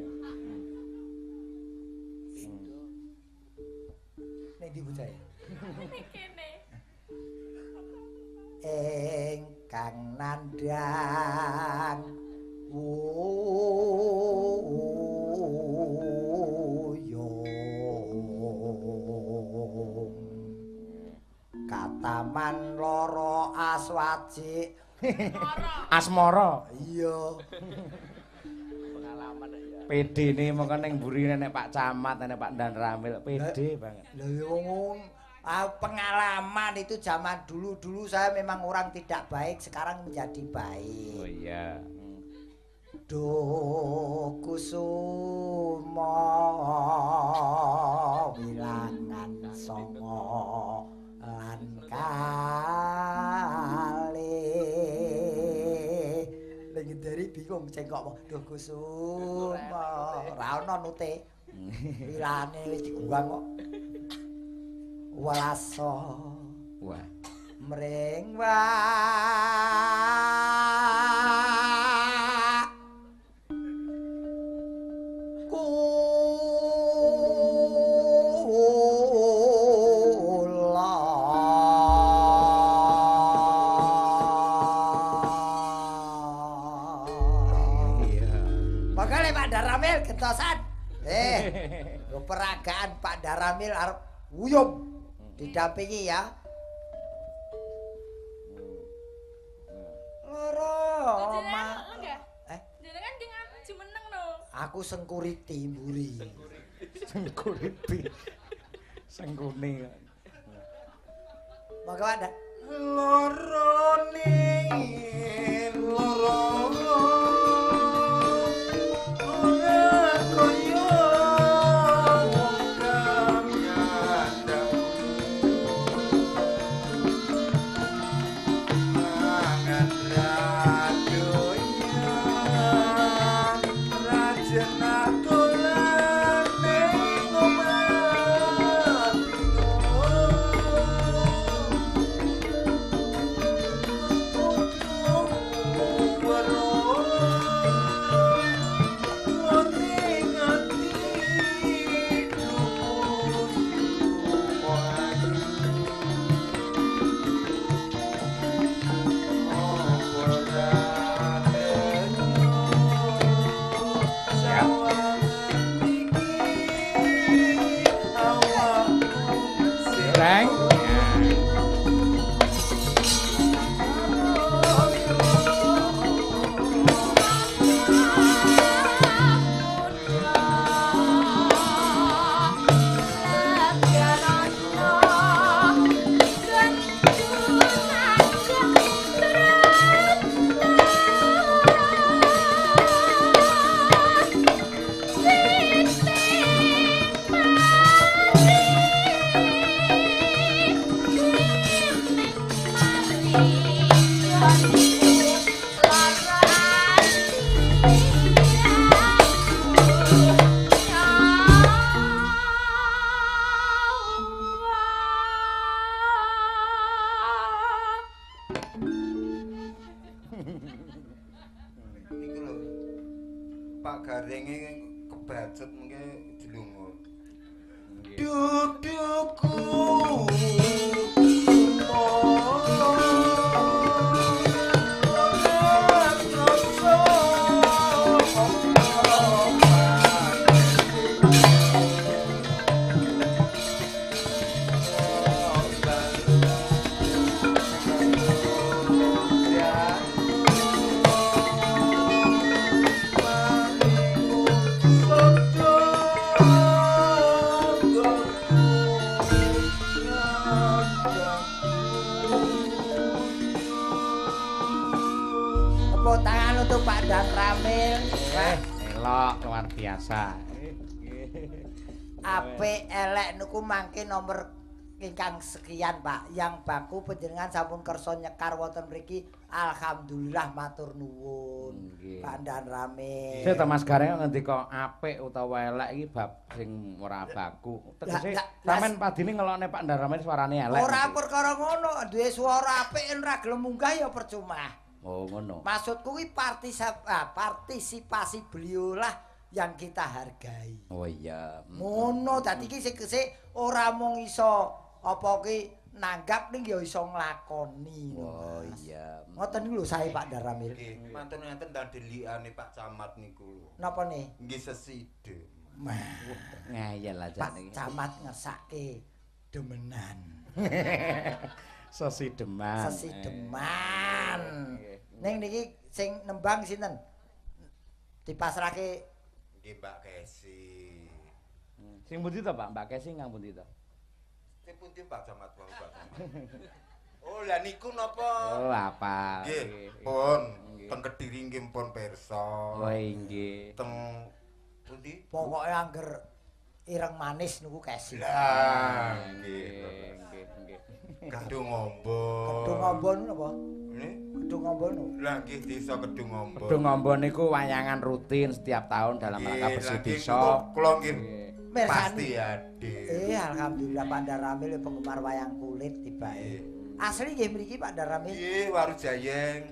Nek iki bocah iki. Ning kene. Engkang nandhang wuyung kataman loro aswajik Asmara. iya Pengalaman ya. PD-ne mengko ning mburi nek Pak Camat, nek Pak Dan Ramil, PD banget. lha wong pengalaman itu zaman dulu saya memang orang tidak baik sekarang menjadi baik. Oh iya. Duh kusuma wilangan songo lan kalih. Legendari bingung cengkok apa? Duh kusuma ora ono nute. Wilane wis diguang kok. Walaso. Wah. Mring kula Iya. makanya Pak Daramil gentosan lo peragaan Pak Daramil arep wuyung didampingi ya loro Jenengan ma enggak? Eh? Jenengan dengan jumeneng no. aku sengkuriti mburi Sengkuriti. Sengkune. maka ada Lorone loro ora kaya wong kamyandang mangan radoyan rajen aku lan ning omah bingung Niku lho. Pak Garenge kebacut mengke dilungut. Dudukku Tepuk tangan untuk Pak Dan Ramil. Elok luar biasa. Apik elek niku mangke nomor ingkang sekian Pak. Yang baku panjenengan sampun kersa nyekar wonten mriki. Alhamdulillah matur nuwun. Pak Dan Ramil. Sik Mas Gareng ngendika apik utawa elek iki bab sing ora baku. Tegese sampean padine ngelokne Pak Dan Ramil suarane elek. Ora perkara ngono, duwe swara apik ora gelem munggah ya percuma. Oh ngono. Maksudku kuwi partisipasi beliau lah yang kita hargai. Oh iya. Ngono dadi iki sing ora mung iso apa ki nanggap ning ya iso nglakoni. Oh iya. Ngoten niku lho sae Pak Daramil. Nggih, mantun ngenten ta delikane Pak Camat niku. Napa nih? Nggih seside. Ngayal aja Pak niki. Camat ngesake demenan. Sesideman. Sesideman. Ning niki sing nembang sinten? Dipasrahke Nggih Mbak Kesi. Sing pundi to Pak? Mbak Kesi ngang pundi to? Sing pundi Pak Camat wau Pak Camat. Oh, lah niku napa? Oh, apa? Nggih, pun teng Kediri nggih pun pirsa. Oh, nggih. Teng pundi? pokoke angger ireng manis niku Kesi. Lah, Nggih, nggih. nggih, nggih. Kedung Ombo. Kedung Ombo niku napa? Nggih. Kedung Ombo niku. Lah nggih desa Kedung Ombo. Kedung Ombo niku wayangan rutin setiap tahun dalam rangka bersih desa. Kula nggih Mirsani. pasti hadir. Alhamdulillah Pak Daramil penggemar wayang kulit tibake. Asli nggih mriki Pak Daramil. Nggih, Waru Jayeng.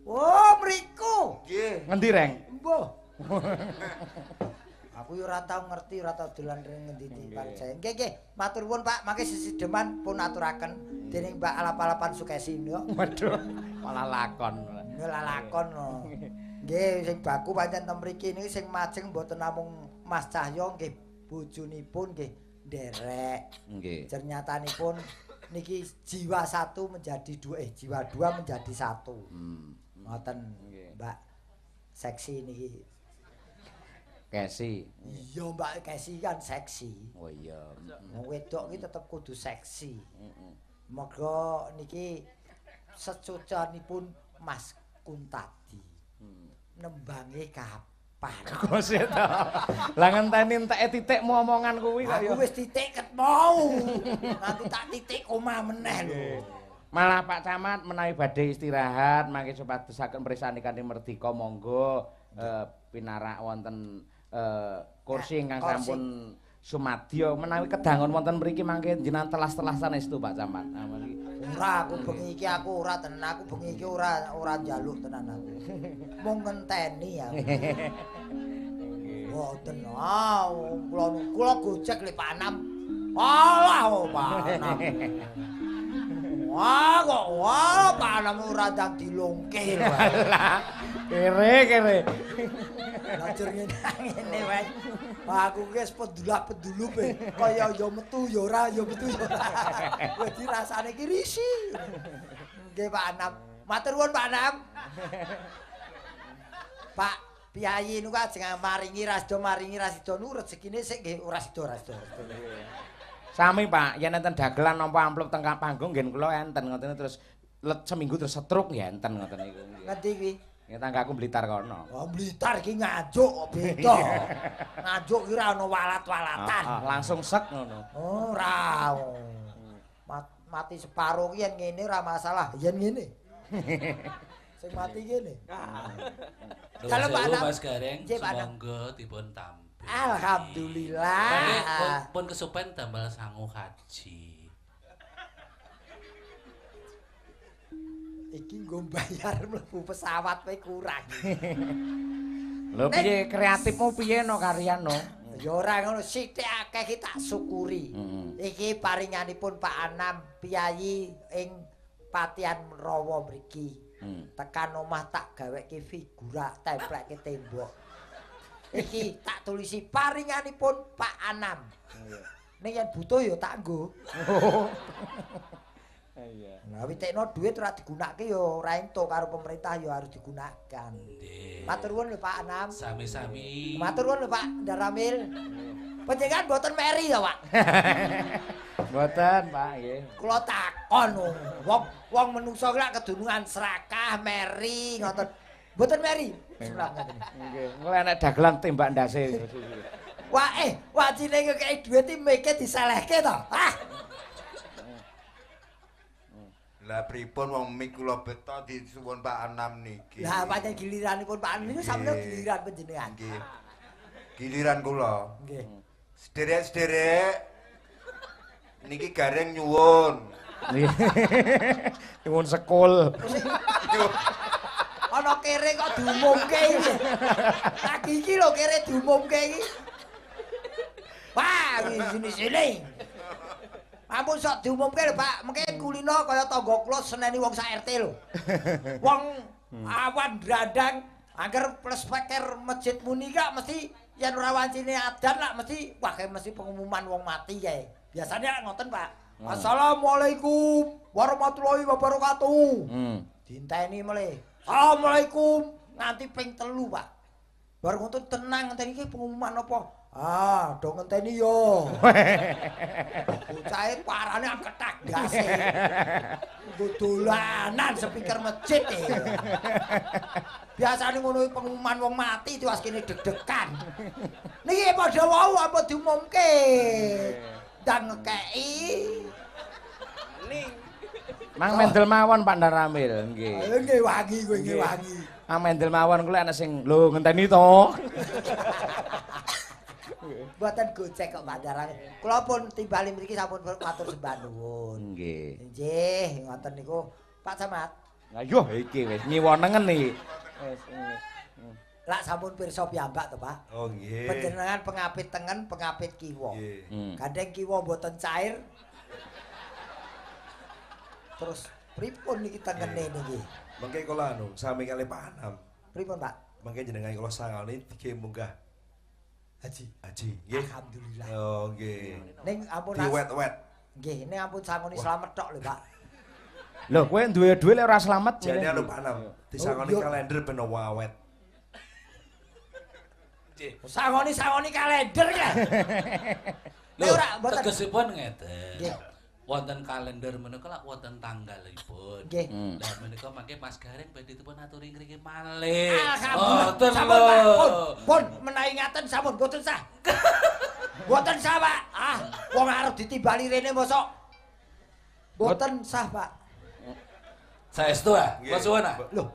Oh, mriku. Nggih. Ngendi reng? Mbah. Aku yo ora tau ngerti, ora tau dolan ring ngendi-endi Pak Jaya. Nggih, matur nuwun Pak, mangke sesideman pun aturaken dening Mbak Alap-alapan Sukesi niku. Waduh, malah lakon. Niku lakon no. Nggih, sing baku pancen ten mriki niki sing majeng mboten namung Mas Cahyo nggih bojonipun nggih nderek. Nggih. Ternyata-nipun niki jiwa satu menjadi dua, jiwa dua menjadi satu. Ngoten Mbak seksi niki. Kesi. Iya Mbak Kesi kan seksi. Oh iya. Wong wedok iki tetep kudu seksi. Mergo niki secucanipun Mas Kuntadi. Nembange kapan? Kok sih to? Lah ngenteni enteke titikmu omongan kuwi kok ya. Aku wis titik ket mau. Nanti tak titik koma meneh lho. Malah Pak Camat menawi badhe istirahat mangke supadosaken mrisani kanthi merdika monggo pinarak wonten kursi ingkang sampun sumadya menawi kedangun wonten mriki mangke jenengan telas-telasan estu Pak Camat. Ora aku bengi iki aku ora tenan aku bengi iki ora njaluk tenan aku. Mung ngenteni aku. Mboten kula gojek le Pak Anam. Alah Pak Anam. Wah kok Pak Anam ora ndang dilungke lho. Kere. Lajur ngene wae. Aku wis pedulap-pedulupe kaya ya metu ya ora ya metu ya ora. Dadi rasane iki risi. Nggih Pak Anam. Matur nuwun Pak Anam. Pak Piyayi niku ajeng maringi rasida niku rezekine sik nggih ora sida. Sami Pak, yen enten dagelan napa amplop teng panggung nggih kula enten ngoten terus seminggu terus setruk nggih enten ngoten niku. Ngendi kuwi? Ya tanggaku Blitar kono. Oh Blitar iki ngajuk kok beda. Ngajuk ki ora ono walat-walatan. Langsung sek ngono. Ora. Mati separo ki yen ngene ora masalah, yen ngene. Sing mati ngene. Kalau Pak Mas Gareng monggo dipun tampil. Alhamdulillah. Pun kesupen damel sangu haji. Iki nggo bayar mlebu pesawat wae kurang. Lho piye kreatifmu piye no karyan no? Ya ora ngono, sithik akeh iki tak syukuri. Iki paringanipun Pak Anam Piyayi ing Patian Rawa mriki. Tekan omah tak gaweke figura templekke tembok. Iki tak tulisi paringanipun Pak Anam. Ning yen butuh ya tak nggo. Iya. Nah, witekno duit ora digunakake ya ora entuk karo pemerintah ya harus digunakan. Matur nuwun lho Pak Anam. Sami-sami. Matur nuwun lho Pak Daramil. Panjenengan mboten meri to, Pak? Mboten, Pak, nggih. Kula takon wong menungso ki lak kedunungan serakah meri ngoten. Mboten meri. Sebelah ngoten. Nggih, mulai enek dagelan tembak ndase. Wah wajine ngekeki dhuwit iki meke diselehke to. Ah. Lah pripun wong mik kula beto disuwun Pak Anam niki. Lah pancen giliranipun Pak Anam niku sampeyan giliran panjenengan. Nggih. Giliran kula. Nggih. Sederek-sederek niki gareng nyuwun. Nyuwun sekul. Ana kere kok diumumke iki. Lagi iki lho kere diumumke iki. Wah, sini. Ampun sok diumumke lho Pak, mungkin kulino kaya tangga kula seneni wong sak RT lho. Wong awan drandang angger plus speaker masjid muni kak mesti yen ora wancine adan lak mesti wah mesti pengumuman wong mati kae. Biasanya ngoten Pak. Assalamualaikum warahmatullahi wabarakatuh. Dinteni mulai. Assalamualaikum nganti ping 3 Pak. Bar ngoten tenang ngenteni iki pengumuman apa? Ah, do ngenteni yo. Bocahe parane ketak dase. Dolanan speaker masjid e. Biasane ngono pengumuman wong mati tiwas kene deg-degan. Niki padha wau apa diumumke. Ndang ngekeki. Mang mendel mawon Pak Daramil, nggih. Nggih wangi kowe nggih wangi. Mang mendel mawon kula ana sing lho ngenteni to. Mboten gocek kok Pak Daramil. Kula pun timbali mriki sampun matur sembah nuwun. Nggih. Nggih, ngoten niku Pak Camat. Lah yo iki wis nyiwonengen iki. Wis Lak sampun pirsa piyambak to, Pak. Oh nggih. Panjenengan pengapit tengen, pengapit kiwa. Nggih. Gandeng kiwa mboten cair. Terus pripun niki tengene niki? Mengke kula anu sami kali Pak Anam. Pripun, Pak? Mengke jenengan kula sangane dige munggah Haji. haji nggih. Alhamdulillah. Oh nggih. Ning ampun Diwet-wet. Nggih, ning ampun sangoni slamet tok lho, Pak. Lho kowe duwe dhuwit lek ora slamet Jadi anu Pak Anam, disangoni iya. kalender ben awet. Sangoni kalender ya. Lho, Ora mboten. tegesipun ngeten. Nggih. Wonten kalender menika lak wonten tanggalipun. Nggih. Lah menika mangke Mas Gareng badhe dipun aturi ngriki malih. Alhamdulillah. Mboten Sampun, lho. Pak. Pun menawi ngaten sampun mboten sah. Mboten sah, Pak. Ah, wong arep ditimbali rene mosok mboten sah, Pak. Saestu ah, Nggih. kula suwun ah. Loh,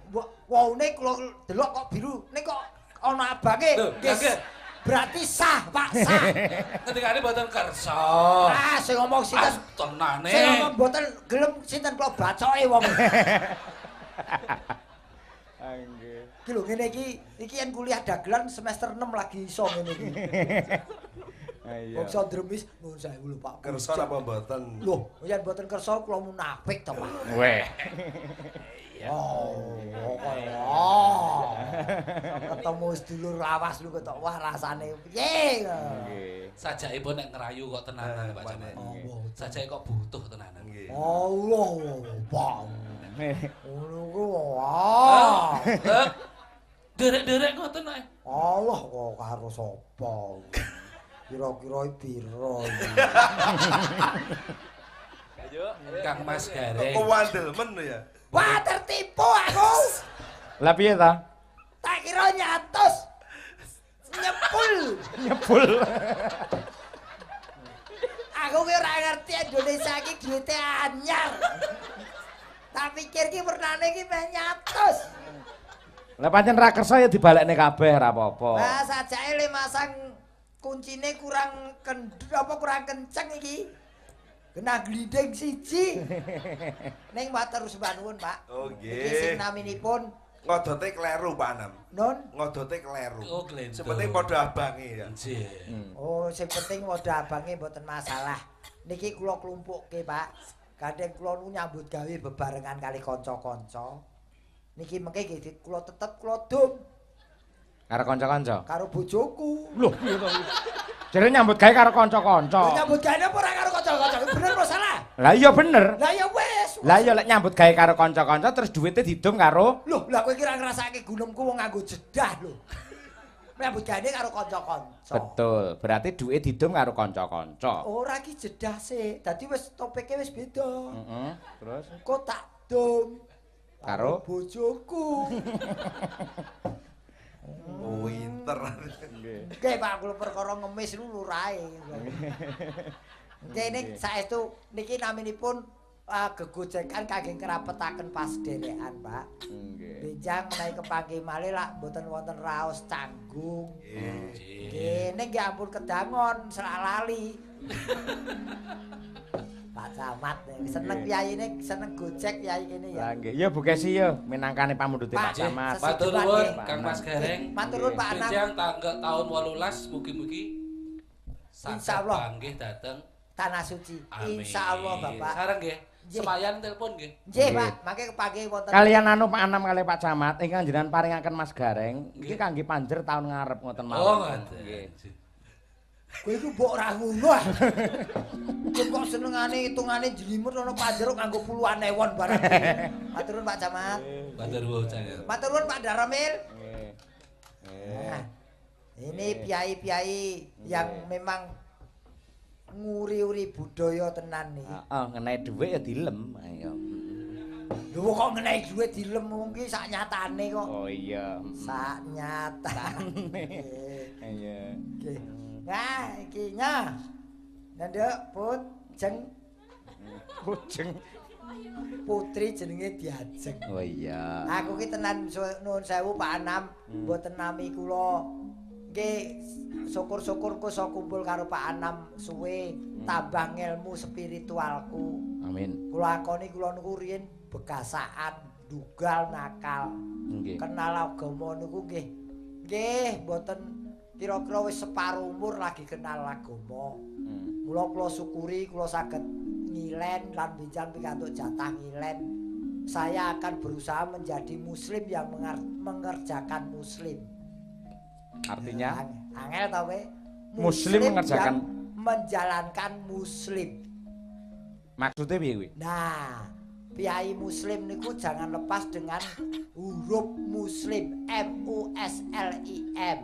waune kula delok kok biru. Ning kok ana abange. Loh, Nggih. nggih. Berarti sah, Pak, sah. Ketikane mboten kersa. Ah, sing ngomong sinten? Tenane. Sing ngomong mboten gelem sinten kula bacoke wong. Nggih. Iki lho ngene iki yen kuliah dagelan semester 6 lagi iso ngene iki. Iya. Wong iso dremis nuwun sewu lho Pak. Kersa apa mboten? Loh, yen mboten kersa kula munafik to, Pak. Weh. Oh. Ketemu sedulur lawas lu ketok wah rasane piye. Nggih. Sajakipun nek ngerayu kok tenanan Pak Camat. Allah. Sajake kok butuh tenanan. Nggih. Allah, Pak. Ngono ku wah. Derek-derek ngoten ae. Allah kok karo sapa? Kira-kira piro iki? Ayo. Kang Mas Kok Gareng. wandelmen lho ya. Wah, tertipu aku. Lah piye ta? Tak kira nyatus. Nyepul. Nyebul. Aku ki ora ngerti Indonesia iki duwite anyar. Tak pikir ki wernane ki meh nyatus. Lah pancen ra kersa ya dibalekne kabeh ra apa-apa. Lah sajake le masang kuncine kurang kurang kenceng iki. Kena glinding siji. Ning matur sembah nuwun, Pak. Oh Iki nggih. sing naminipun Ngodote kleru Pak Anam. Nun. Ngodote kleru. Oh, glendo. Sepenting padha abange ya. Nggih. Oh, sing penting wadah abange mboten masalah. Niki kula klumpukke, Pak. Gandeng kula nu nyambut gawe bebarengan kali kanca-kanca. Niki mengke nggih kula tetep kula dum Karo kanca-kanca. karo bojoku. Loh, piye to? Jare nyambut gawe karo kanca-kanca. Lho nyambut gawe apa ora karo kanca-kanca? Bener apa salah? Lah iya bener. Lah ya wis. Lah iya lek nyambut gawe karo kanca-kanca terus duwite didum karo Loh, lah kowe kira ngrasake gunungku wong nganggo jedah lho. Nyambut gawe karo kanca-kanca. betul. Berarti duwite didum karo kanca-kanca. Ora ki jedah sih. Dadi wis topike wis beda. Heeh. Terus Engko tak dum karo bojoku. Oh, winter. Nggih, Pak, kula perkara ngemis niku lurahe. Kene saestu niki naminipun gegojekan kangge ngrapetaken pasederekan, Pak. nggih. Benjang menawi kepanggih malih lak mboten wonten raos canggung. Nggih. Nggih, nggih ampun kedangon selak lali. Pak Camat seneng piyayine seneng gojek piyai kene Lah ya. nggih. Ya Bu Kesi ya minangkane pamundhute Pak Pak, Camat. ses- Matur Sejuan, nuwun nggih. Kang Mas Gareng. Matur nuwun Pak Anam. Benjang tanggal tahun 18 mugi-mugi Insyaallah. panggih dateng. Tanah Suci. Amin. Insyaallah Bapak. Sareng nggih. Nggih. Semayan telepon nggih. Nggih, Nggih. Pak, mangke kepanggih wonten. Kalian anu Pak Anam kalih Pak Camat ingkang jenengan paringaken Mas Gareng iki kangge panjer tahun ngarep ngoten Oh, mawon. ngoten. Kowe iku mbok ora ngono ah. Kowe kok senengane hitungane jlimut ana panjeruk nganggo puluhan ewon barang. Matur nuwun Pak Camat. Matur nuwun Cang. Matur nuwun Pak Daramil. Nggih. Nah, ini piai-piai yang memang nguri-uri budaya tenan nih. Heeh, ngenai dhuwit ya dilem. Ayo. Lho kok ngenehi dhuwit dilem wong ki sak nyatane kok. Oh iya. Sak nyatane. Iya. Nggih. Nah, iki nya. Nduk, Put, jeng Kucing. putri jenenge Diajeng. Oh iya. Aku ki tenan nuwun sewu Pak Anam, mboten nami kula. Nggih, syukur-syukur kuso kumpul karo Pak Anam suwe tambah ngelmu spiritualku. Amin. Kula akoni kula niku riyen bekasaan, dugal nakal. Nggih. Kenal agama niku nggih. Nggih, mboten kira-kira wis separuh umur lagi kenal agama. Mula kula syukuri kula saged ngilen lan benjang pikantuk jatah ngilen. Saya akan berusaha menjadi muslim yang mengerjakan muslim. Artinya Angel tau we? Muslim mengerjakan- yang menjalankan muslim. maksudnya piye kuwi? Nah, Piai Muslim niku jangan lepas dengan huruf Muslim, M-U-S-L-I-M.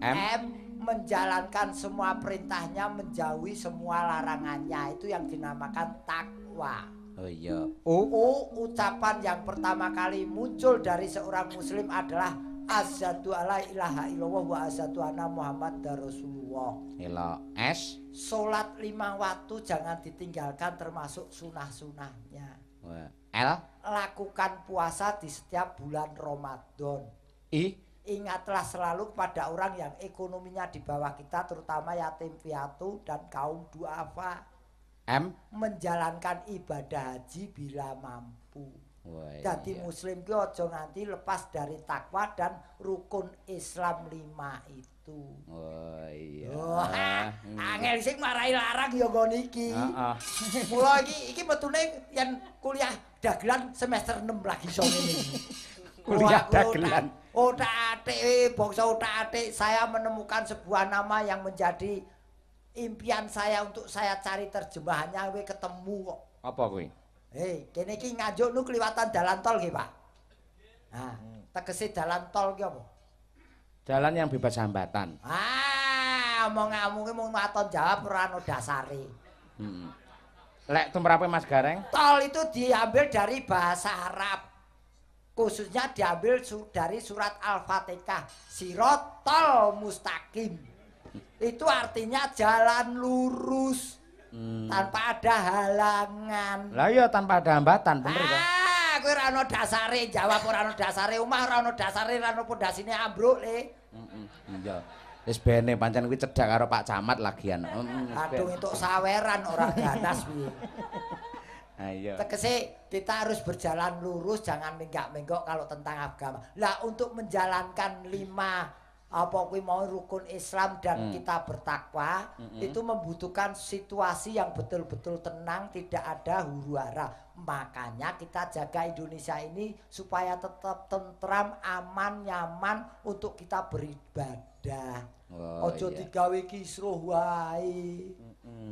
M menjalankan semua perintahnya, menjauhi semua larangannya. Itu yang dinamakan takwa. Oh iya. Ucapan yang pertama kali muncul dari seorang muslim adalah asyhadu alla ilaha illallah wa asyhadu anna muhammadar rasulullah. Ela S. Salat 5 waktu jangan ditinggalkan termasuk sunah-sunahnya. L. Lakukan puasa di setiap bulan Ramadan. I. Ingatlah selalu kepada orang yang ekonominya di bawah kita, terutama yatim piatu dan kaum duafa. M. Menjalankan ibadah haji bila mampu. Wah, Jadi iya. muslim ki aja nganti lepas dari takwa dan rukun Islam 5 itu. Oh iya. Wah, angel sing marai larang ya nggon iki. Heeh. Mula iki metune yen kuliah dagelan semester 6 lagi iso ngene iki. Kuliah Wah, aku dagelan. Otak-atik bangsa otak-atik saya menemukan sebuah nama yang menjadi impian saya untuk saya cari terjemahannya kowe ketemu kok. Apa kuwi? Kene iki Nganjuk nu kliwatan dalan tol nggih, Pak. Nah, tegese dalan tol ki apa? Jalan yang bebas hambatan. Omong-omonge mung maton jawab ora ana dasare. Lek tumrape Mas Gareng? Tol itu diambil dari bahasa Arab. Khususnya diambil dari surat Al-Fatihah. Sirotol mustaqim. Itu artinya jalan lurus. Tanpa ada halangan. Lah iya tanpa ada hambatan, bener to? Kowe ora ana dasare, jawab ora ana dasare, omah ora ana dasare, ora ana pondasine ambruk le. Iya. Wis bene pancen kuwi cedhak karo Pak Camat lagian. Aduh entuk saweran ora ganas piye. Ha iya. Tegese kita harus berjalan lurus, jangan menggak-menggok kalau tentang agama. Lah untuk menjalankan 5 apa kuwi mau rukun Islam dan kita bertakwa itu membutuhkan situasi yang betul-betul tenang, tidak ada huru-hara. Makanya kita jaga Indonesia ini supaya tetap tentram, aman, nyaman untuk kita beribadah. Ojo digawe kisruh wae.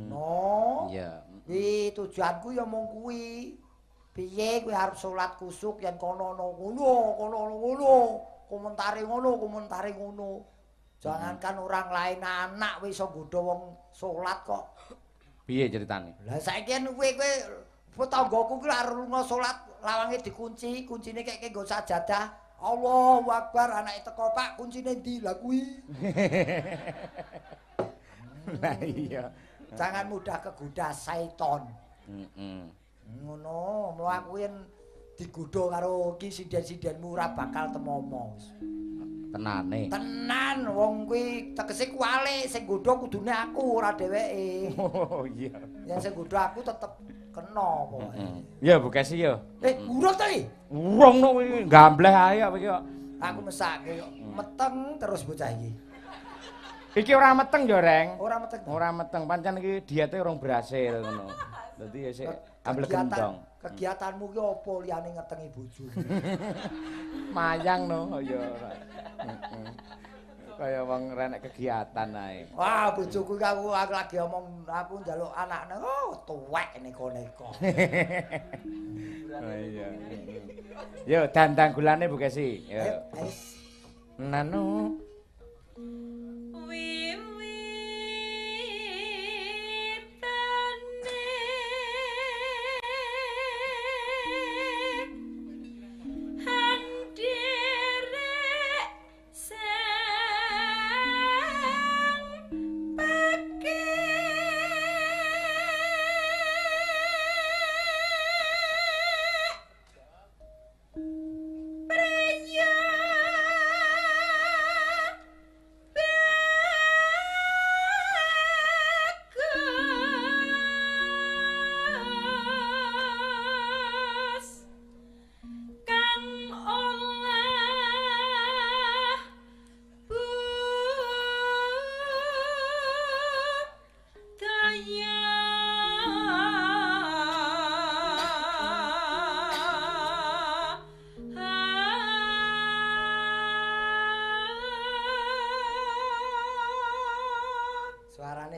No. Iya. Tujuanku ya mung kuwi. Piye kowe arep salat kusuk yen kono ngono. Komentari ngono. Jangankan orang lain anak wis iso nggodha wong salat kok. Piye ceritane? Lah saiki kowe tanggoku ki arep lunga salat lawange dikunci, kuncine kek nggo sajadah. Allahu Akbar, anake teko Pak, kuncine ndi? Lah kuwi. Lah iya. Jangan mudah kegoda setan. Ngono, mula aku yen digodha karo ki sinden-sindenmu ora bakal temomo. Tenane. Tenan wong kuwi tegese kuwalik sing godha kudune aku ora dheweke. Oh iya. Yen sing godha aku tetep kena pokoke. Ya Bukesi ya. Urut ta iki? Wong no kuwi gambleh ae iki kok. Aku mesake kok meteng terus bocah iki. Iki ora meteng ya, Reng. Ora meteng. Ora meteng, pancen iki diete urung berhasil ngono. Dadi ya sik ambil gendong. Kegiatanmu ki apa liyane ngetengi bojo? Mayang no ya ora. Kaya wong renek kegiatan ae. Wah, bojoku ki aku lagi omong aku njaluk anakne, tuwek neko-neko. Oh iya. Yo dandang gulane Bu Kesi. Yo. Nanu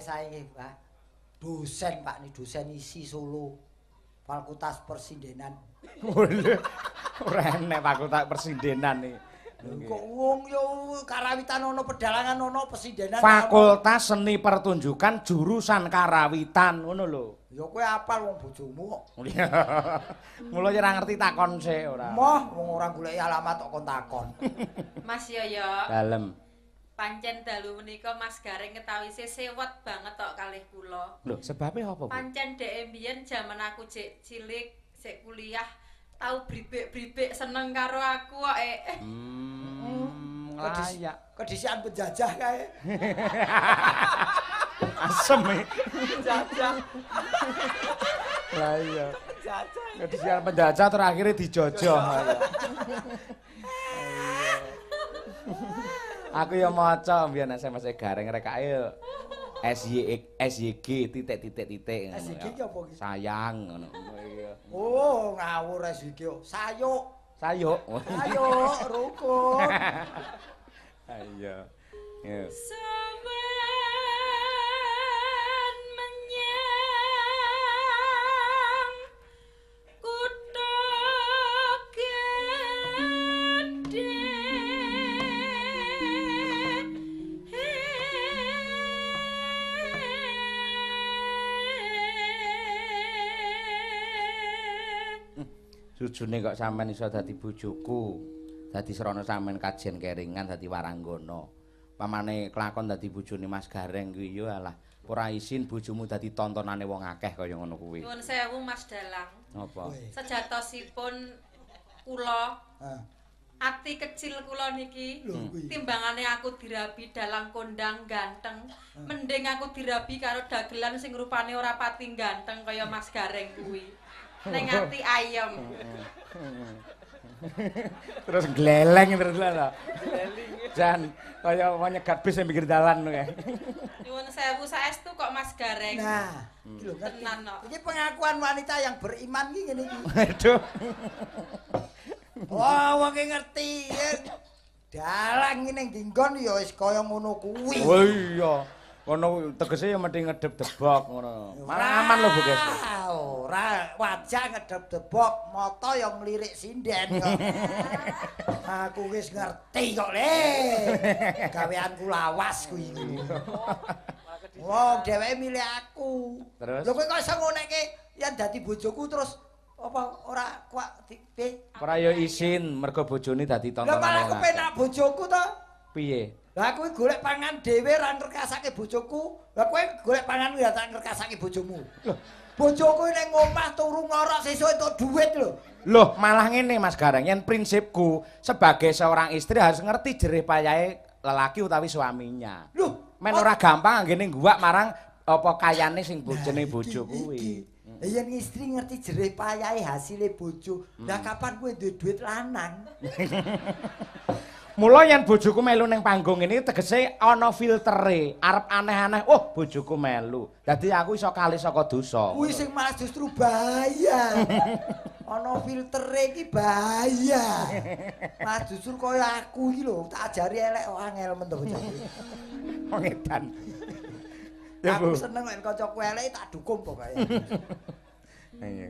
sae Pak. Dosen Pak nih, dosen isi Solo. Fakultas Persindenan. Ora enek fakultas persindenan iki. Kok wong yo karawitan ono pedalangan ono persindenan. Fakultas Seni Pertunjukan jurusan karawitan ngono lho. Ya kowe apal wong bojomu kok. Mula ora ngerti takon sik ora. Moh wong ora goleki alamat kok kon takon. Mas Yoyo. Dalem. Pancen dalu menika Mas Gareng ketawise sewet banget tok kalih kula. Lho, sebabe apa, Bu? Pancen dhek mbiyen jaman aku cek cilik, sik kuliah, tau bribik-bribik seneng karo aku kok. Layak. Kedisian penjajah kae. Asem e. Penjajah. Lah iya. Kedisian penjajah terakhirnya dijojok. Aku ya maca mbiyen SMS Gareng rek ae SYG titik-titik. SYG ki apa ki? Sayang ngono. Iya. Oh, ngawur SYG. Sayuk. Sayuk. Sayuk rukun. Iya. Iya. Sujune kok sampean iso dadi bojoku. Dadi srana sampean kajian keringan dadi waranggana. Pamane kelakon dadi bojone Mas Gareng kuwi ya alah ora isin bojomu dadi tontonane wong akeh kaya ngono kuwi. Nuwun sewu Mas Dalang. Apa? Sejatosipun kula ati kecil kula niki timbangane aku dirabi dalang kondang ganteng mending aku dirabi karo dagelan sing rupane ora pati ganteng kaya Mas Gareng kuwi ning ati ayem Terus gleleng terus lho. Jan kaya mau nyegat bis yang pinggir dalan kae. Nyuwun sewu saestu kok Mas Gareng. Nah, iki lho ngerti. Tenan kok. Iki pengakuan wanita yang beriman iki ngene iki. Aduh. Wah, wong ngerti. Dalang iki ning dinggon ya wis kaya ngono kuwi. Oh iya. Ngono tegese ya mesti ngedep debok ngono. Malah aman lho Bu Guys. Ora wajah ngedep debok, mata ya nglirik sinden kok. Aku wis ngerti kok le. Gaweanku lawas kuwi. Wong dheweke milih aku. Terus? Lho kowe kok iso ngoneke yen dadi bojoku terus apa ora kuat piye? Ora ya isin mergo bojone dadi Lah tontonan. malah kepenak bojoku to. Piye? Lah kowe golek pangan dhewe ra ngrekasake bojoku. Lah kowe golek pangan ya tak ngrekasake bojomu. Loh, bojoku ning omah turu ngorok sesuk entuk dhuwit lho. Loh, malah ngene Mas Gareng, yen prinsipku sebagai seorang istri harus ngerti jerih payahe lelaki utawi suaminya. Loh, men ora gampang anggene guwak marang apa kayane sing bojone bojo kuwi. Yen istri ngerti jerih payahe hasile bojo. Lah kapan kowe duwe duit lanang? Mula yen bojoku melu ning panggung ini tegese ana filtere, arep aneh-aneh, oh bojoku melu. Dadi aku iso kalih saka dosa. Kuwi sing malah justru bahaya. Ana filtere iki bahaya. Malah justru kaya aku iki lho, tak ajari elek kok angel men to bojoku. Wong edan. Ya Bu. Aku seneng nek kancaku elek tak dukung pokoke. Iya.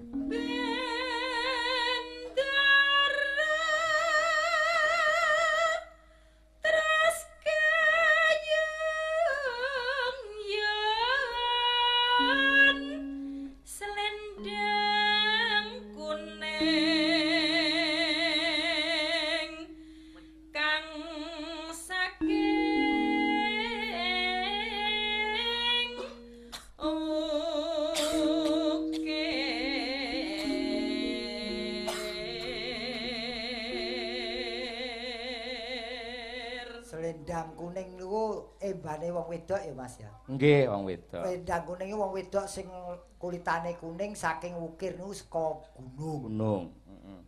Selendang kuning niku embane wong wedok ya Mas ya. Nggih, wong wedok. Selendang kuning iki wong wedok sing kulitane kuning saking wukir niku saka gunung. Gunung.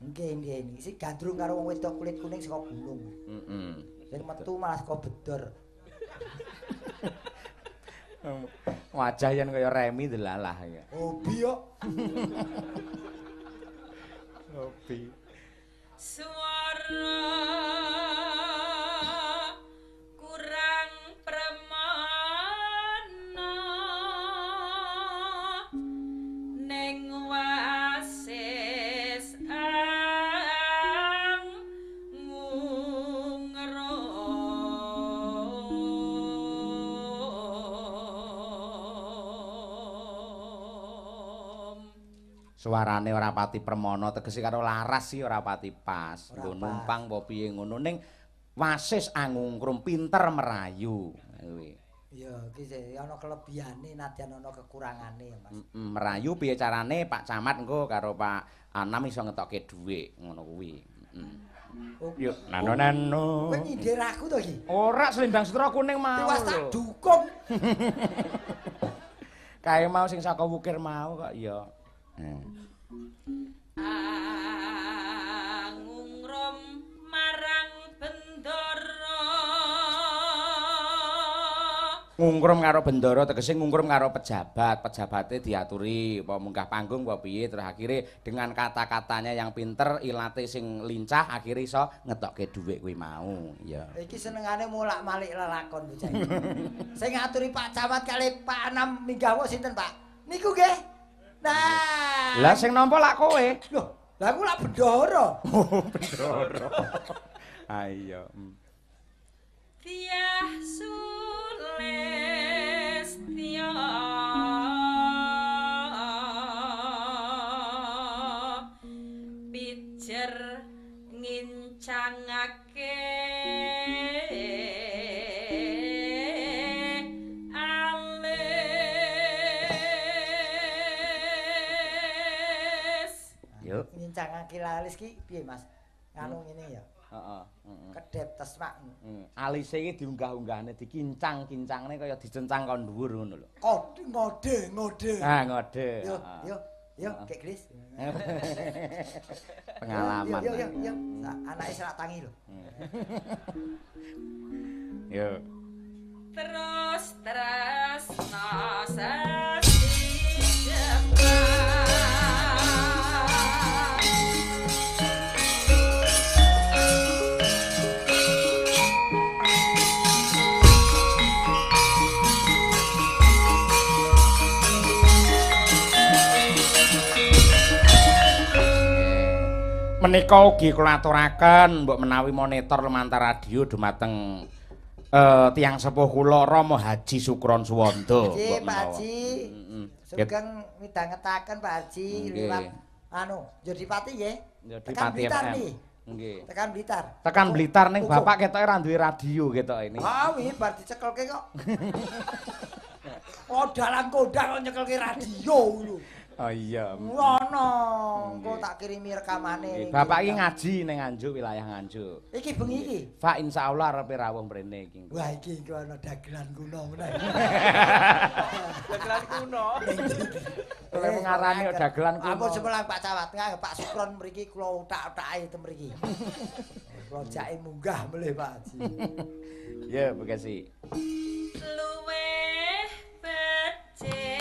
Nggih nggih niki sing gandrung karo wong wedok kulit kuning saka gunung. Heeh. Sing metu malah saka bedor. Wajah yen kaya Remi delalah ya. Hobi kok. Hobi. Suara kurang premana ning wasis Suarane ora pati permono tegese karo laras sih ora pati pas. Ora Lho pas. numpang apa piye ngono ning wasis angungkrum pinter merayu. Kuwi. Ya iki sih ana kelebihane nadyan ana kekurangane ya Mas. Merayu piye carane Pak Camat engko karo Pak Anam iso ngetokke dhuwit ngono kuwi. Yuk nano. Kowe nyindir aku to iki? Ora selendang sutra kuning mau Tiwas tak lho. dukung. Kae mau sing saka wukir mau kok ya. angungrum marang bendara Ngungkrum karo bendara tegese ngungkrum karo pejabat. Pejabatnya diaturi apa munggah panggung apa piye terus akhirnya dengan kata-katanya yang pinter, ilate sing lincah akhirnya iso ngetokke dhuwit kuwi mau. Ya. Iki senengane mulak-malik lelakon bocah iki. Sing ngaturi Pak Camat kali Pak Anam minggah kok sinten, Pak? Niku nggih. Nah. Lah sing nampa lak kowe. Loh, lah aku lak bendoro. Oh, bendoro. Ayo. Tiah Sulestya pijer ngincangake alis Yuk. Ngincangake lalis ki piye, Mas? Nganu ngene ya. Heeh. Kedep tesmak. Alise iki diunggah-unggahne dikincang-kincangne kaya dicencang kon dhuwur ngono lho. Ngode. Ah, ngode. Yo, Kek Gris. Pengalaman. Yo. Anake serak tangi lho. Yo. Terus no sesi depan. Menika ugi kula aturaken mbok menawi monitor lumantar radio dumateng tiyang sepuh kula Rama Haji Sukron Suwanda. Nggih, Pak Haji. Sugeng midhangetaken Pak Haji liwat Jodipati nggih. Jodipati FM. Nggih. Tekan Blitar ning Bapak ketoke ra duwe radio ketoke ini. Ah, wi bar dicekelke kok. Oh, dalan kondang kok nyekelke radio lho. Oh iya. Ngono, engko tak kirimi rekamane. Bapak iki ngaji ning Nganjuk, wilayah Nganjuk. Iki bengi iki. Fa insyaallah arepe rawuh mrene iki. Wah, iki ana dagelan kuno meneh. Dagelan kuno. Oleh ngarani dagelan kuno. Ampun semelang Pak Cawat, Pak Sukron mriki kula utak-utake ten mriki. Kula jake munggah melih Pak Haji. Ya, Bekasi. Luweh becik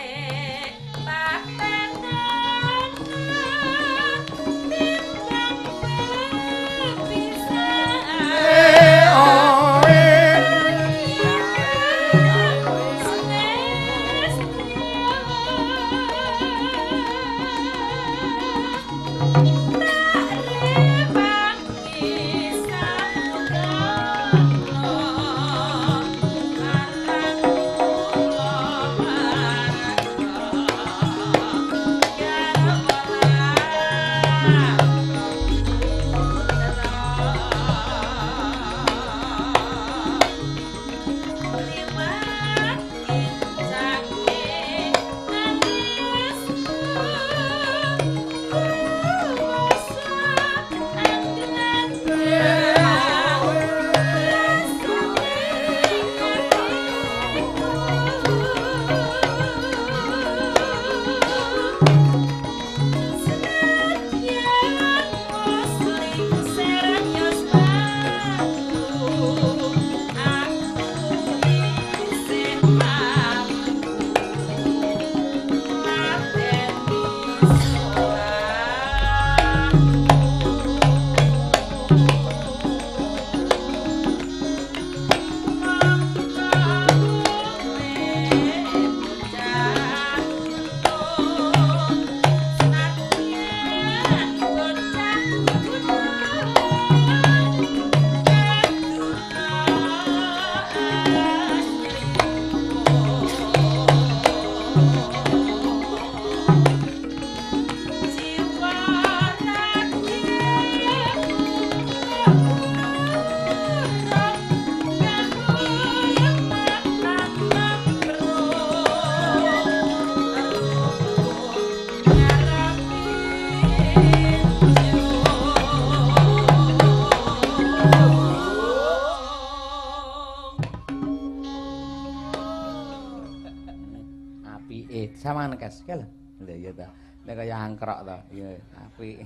Samaan Kas, lho. Lha iya ta. Nek kaya angkrok to. Iya, apik.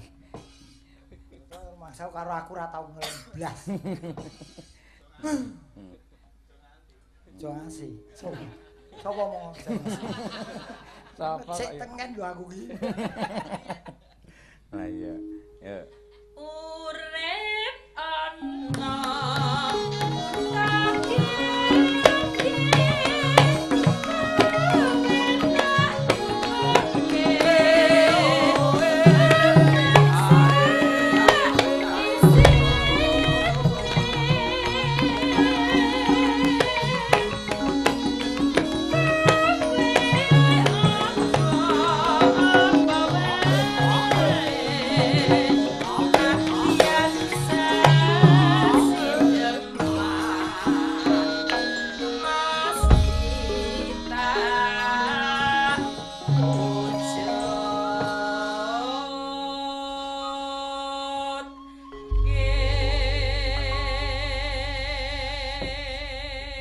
Maksud karo aku ora tau ngelemblas. Joasi. Sopo mau Joasi? Sapa? Sik tengen lho aku iki. Lah iya. Ya. Urip ana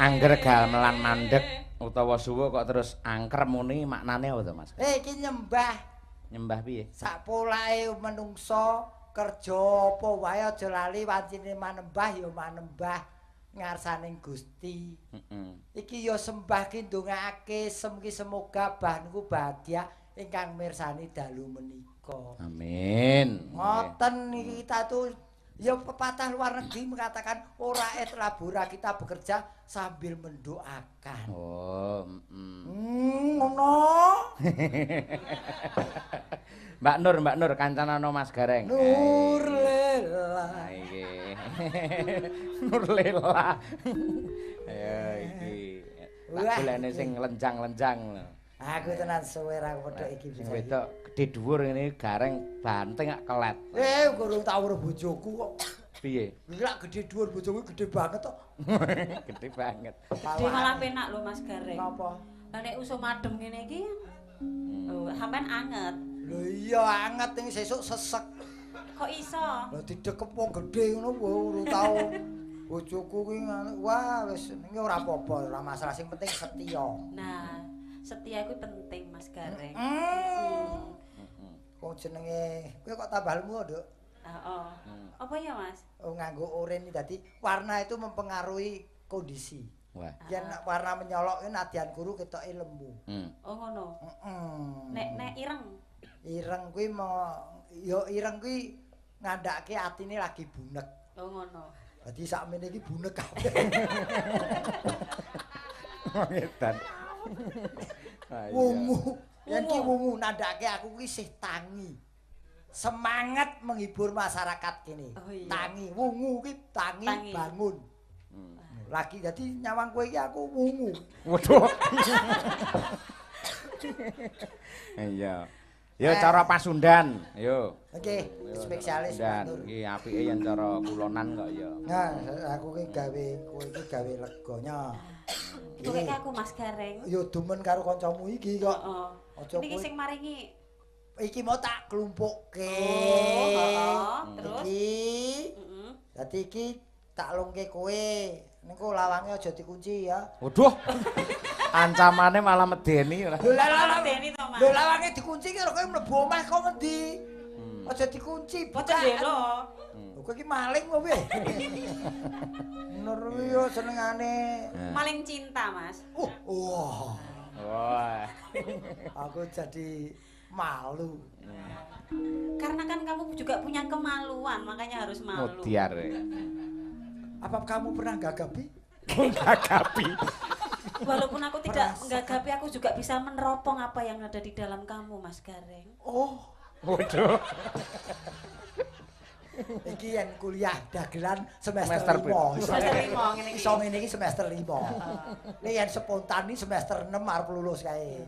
Angger gamelan mandeg utawa suwuk kok terus angkrem muni maknane apa to Mas? Iki nyembah. Nyembah piye? Sak polahe menungsa kerja apa wae aja lali wancine manembah ya manembah ngarsaning Gusti. Iki ya sembah ki ndongaake semki semoga bah niku bahagia ingkang mirsani dalu menika. Amin. Ngoten iki kita tuh ya pepatah luar negeri mengatakan ora et labora kita bekerja sambil mendoakan. Oh, Ngono. Mbak Nur kancanano Mas Gareng. Nur lela. Nah, iki. Nur lela. Ayo iki. Lagulane sing lenjang-lenjang. Aku tenan suwe ra wedhok iki Sing wedok gedhe dhuwur ngene Gareng banteng gak kelet. Gurung tau weruh bojoku kok. Piye? Lha gedhe dhuwur bojoku gedhe banget kok. Gedhe banget. Gede malah penak lho Mas Gareng. Napa? Lah nek usum adem ngene iki oh, sampean anget. Lho iya anget ning sesuk sesek. Kok iso? Lah didekep wong gedhe ngono urung tau. Bojoku kuwi wah wis iki ora apa-apa, ora masalah sing penting setia. Nah, setia kuwi penting Mas Gareng. Kok jenenge kowe kok tambahmu, Nduk? Heeh. Apa ya, Mas? Nganggo oren dadi warna itu mempengaruhi kondisi. Wah. Yen warna menyolok nadyan guru ketoke lembu. Oh ngono. Heeh. Nek ireng. Ireng kuwi ya ireng kuwi ngandhake atine lagi bunek. Oh ngono. Dadi sakmene iki bunek kabeh. Ngedan. Wungu. Yen ki wungu nandhake aku kuwi isih tangi. Semangat menghibur masyarakat kene. Oh, iya. Tangi, wungu ki tangi. Bangun. Lagi jadi nyawang kowe iki aku wungu. Waduh. Iya. Yo cara Pasundan, yo. Oke, spesialis Dan Nur. iki apike yen cara kulonan kok ya. Nah, aku ki gawe kowe iki gawe legonya. Kowe aku Mas Gareng. Yo demen karo kancamu iki kok. Heeh. Aja Niki sing maringi. Iki mau tak klumpukke. Terus Iki. Dadi iki tak lungke kowe. Niku lawange aja dikunci ya. Waduh. Ancamane malah medeni ora. medeni to, Mas. Lho lawange dikunci karo kowe mlebu omah kok ngendi? Aja dikunci, Bocah ndelo. Lho kowe iki maling kok piye? Nur yo senengane. Maling cinta, Mas. Wah. Wah. Aku jadi malu. Karena kan kamu juga punya kemaluan, makanya harus malu. Mudiar. Apa kamu pernah gagapi? Gagapi. Walaupun aku tidak menggagapi, aku juga bisa meneropong apa yang ada di dalam kamu, Mas Gareng. Oh, Waduh. iki yen kuliah dagelan semester Semester 5. Semester 5 ngene iki. Iso ngene iki semester 5. Nek yen spontan iki semester 6 arep lulus kae.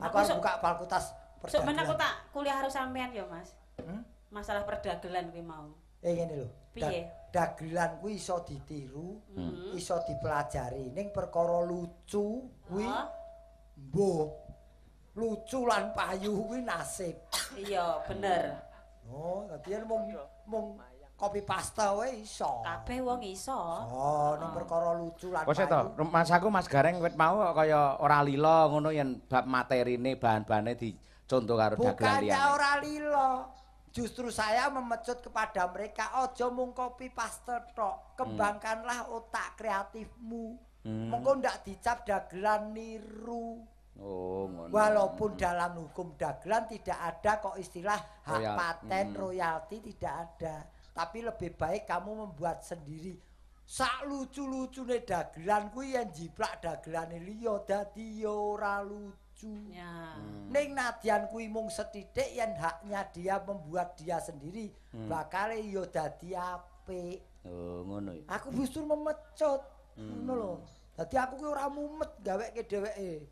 Aku arep buka fakultas Sok men aku perdagangan. tak kuliah harus sampean ya, Mas. Masalah perdagelan kuwi mau. Ngene lho. Piye? Dagelan kuwi iso ditiru, iso dipelajari. Ning perkara lucu kuwi mbuh. Lucu lan payu kuwi nasib. Iya, bener. Oh, dadi yen mung copy paste wae iso. Kabeh wong iso. Oh, ning perkara lucu lan Wes to, Mas aku Mas Gareng wit mau kok kaya ora lila ngono yen bab materine bahan-bahane dicontoh karo dagelan Bukannya liyane. ora lila. Justru saya memecut kepada mereka ojo mung copy paste tok. Kembangkanlah otak kreatifmu. Mengko ndak dicap dagelan niru. Oh, ngono. Walaupun dalam hukum dagelan tidak ada kok istilah hak Royal. paten, royalti tidak ada. Tapi lebih baik kamu membuat sendiri. Sak lucu-lucune dagelan kuwi yen jiplak dagelane liya dadi ya ora lucu. Ya. Ning nadyan kuwi mung sethithik yen haknya dia membuat dia sendiri, bakal ya dadi apik. Oh, ngono ya. Aku justru memecut. Ngono lho. Dadi aku ki ora mumet gaweke dheweke.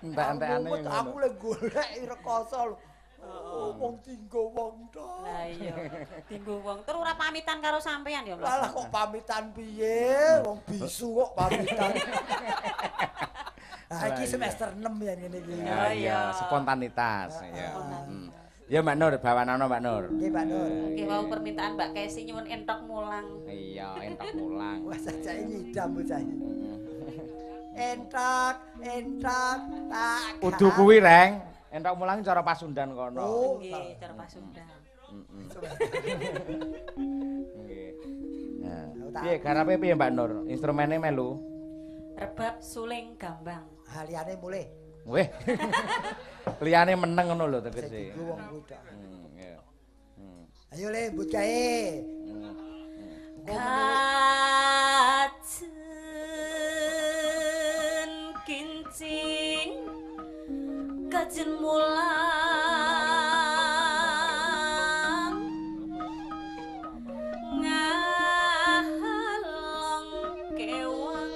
Entek-entekane Mumet, aku ngono. lek golek rekoso lho. Oh, wong tinggo wong tok. Lah iya. Tinggu wong. Terus ora pamitan karo sampean ya, Mas. Lah kok pamitan piye? Wong bisu kok pamitan. Nah, iki semester 6 ya ngene iki. Ya, iya, spontanitas ya. Ya Mbak Nur, bawanana Mbak Nur. Nggih Mbak Nur. Nggih wau permintaan Mbak Kesi nyuwun entok mulang. Iya, entok mulang. Wah sajake nyidam bocah iki. Entok tak. Kudu kuwi, Reng. Entok mulang cara Pasundan kono. Oh, Nggih, cara Pasundan. Nggih. Nah, piye garape piye Mbak Nur? Instrumene melu? Rebab suling gambang. Haliane mulih. Weh. Liyane meneng ngono lho tegese. Iku wong budak. Iya. Ayo le mbut gae. Kajen kincing kajen mulang ngalong kewang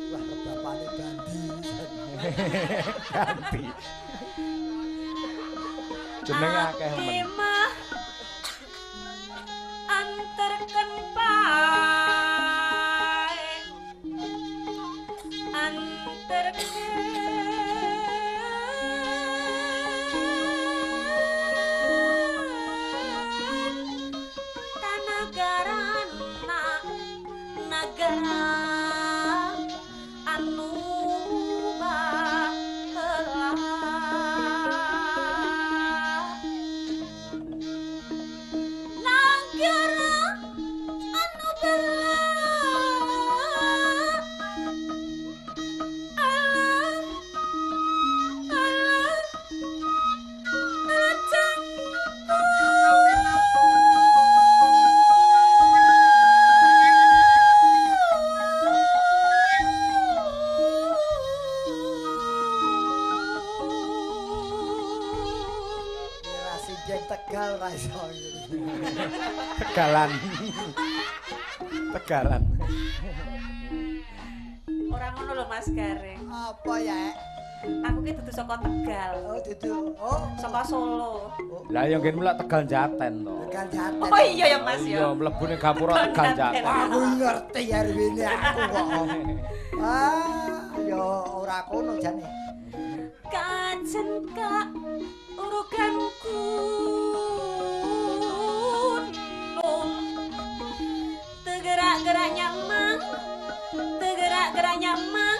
Wah rebapane ganti. Ganti. Jenenge akeh men. Dimah anterken pae anterken tanagaranna nagara anu baheula nagara anu Mirasi jeng Tegal ra iso. Tegalan. Tegalan. Ora ngono lho Mas Gareng. Apa ya? Aku ki dudu saka Tegal. Oh dudu. Oh, Saka Solo. Lah ya ngen mulak Tegal Jaten to. Tegal Jaten. Oh iya ya Mas Iya, ya. mlebu ning gapura Tegal Jaten. Aku ngerti arwene aku kok. Ya ora kono jane. Kajen ka uruganku Tegerak-gerak nyamang Tegerak-gerak nyamang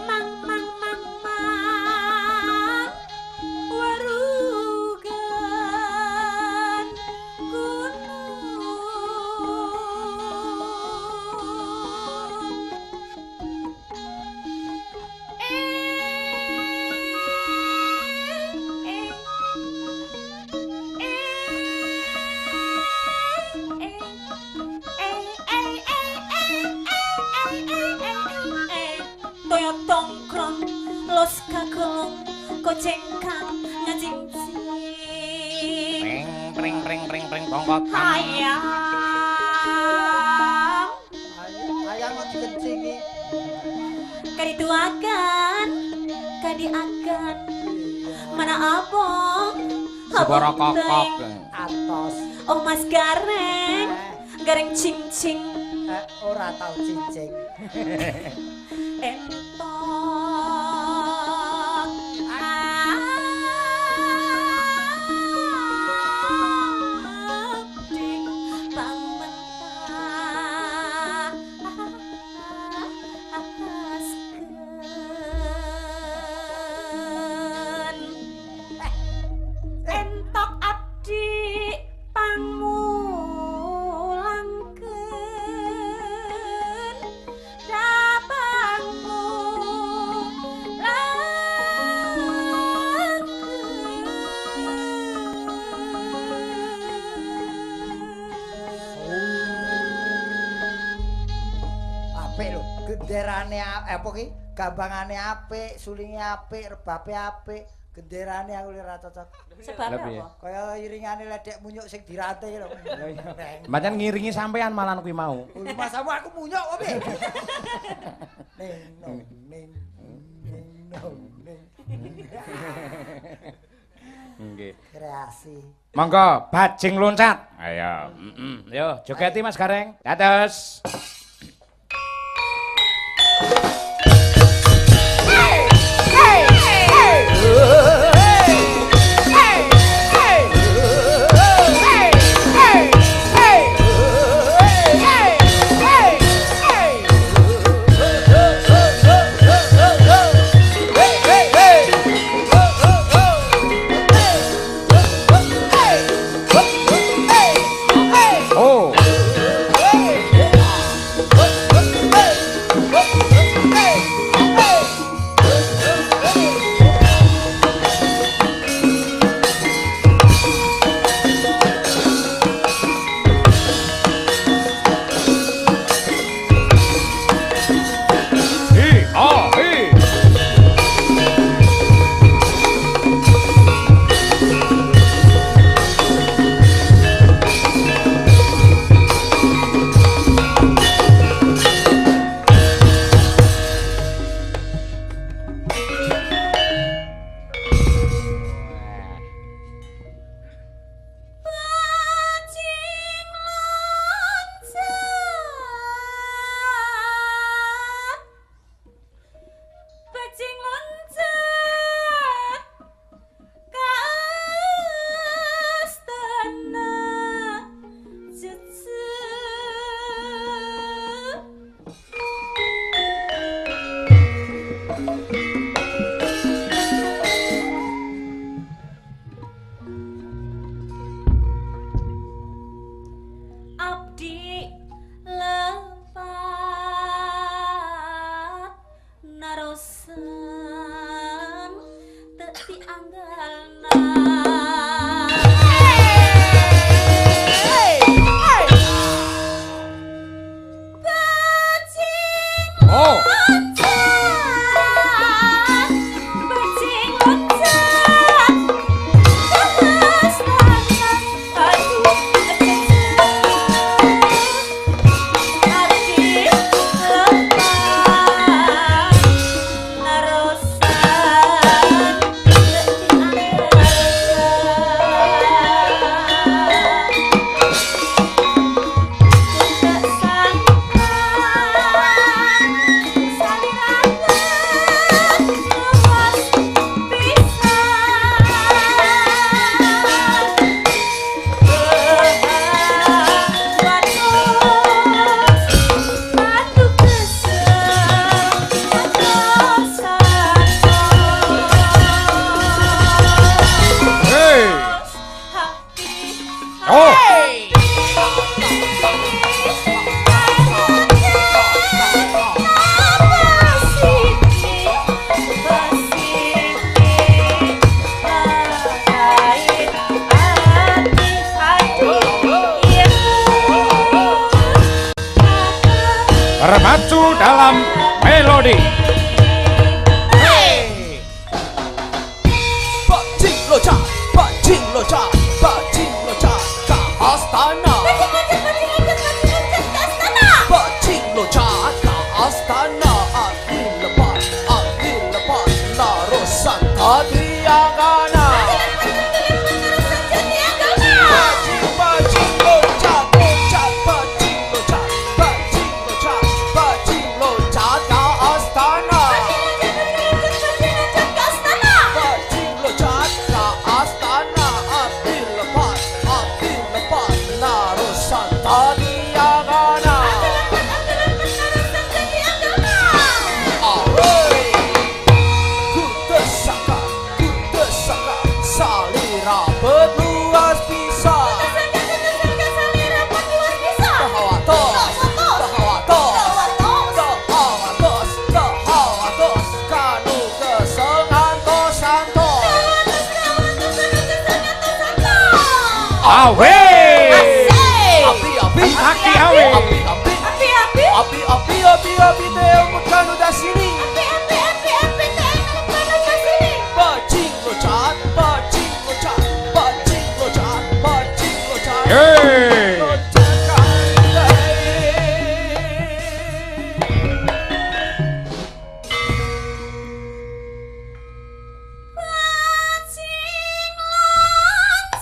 Mang mang mang mang Warugan Toyo tongkrong los kagolong kocengkang ngajimcing Pring pring pring pring tongkotan. ayam Ayam kok dikencingi. kadiduakan kadiakan mana abong Sebara abong kokok. teng. Atos. Oh Mas Gareng Gareng cing-cing Ora tau cincing. entok abdi pamentas entok abdi pangulangkeun dabangmu Apik lho, genderane apa ki? Gambangane apik, sulinge apik, rebabe apik, genderane aku ora cocok. sebab Lah, piye? apa? Kaya iringane ledek munyuk sing dirate lho. Mbacen ngiringi sampean malan kuwi mau. Mas aku munyuk kok piye? Ning nong ning ning nong ning. Nggih. Kreasi. Monggo bajing loncat. Ayo, yo jogeti Mas Gareng. Dados. Hey! Remacu dalam melodi. Bajing loca, bajing loca, bajing loca ke astana. Bajing loca ke astana. Adil lepas, narusan Tadiyagana. Bajing loca, loncat, bajing loca, bajing loca, bajing loca ke astana. Bajing loca ke astana. Adil lepas, narusan Tadiyagana. Ku desaka, salira berluas bisa. Tahawa tos, kanu kesengan tosanto. Awe. Api, Aki awe. api, teumut kanu dasini. Bajing locat, bajing locat, bajing locat, bajing locat. Hey. Bajing loncat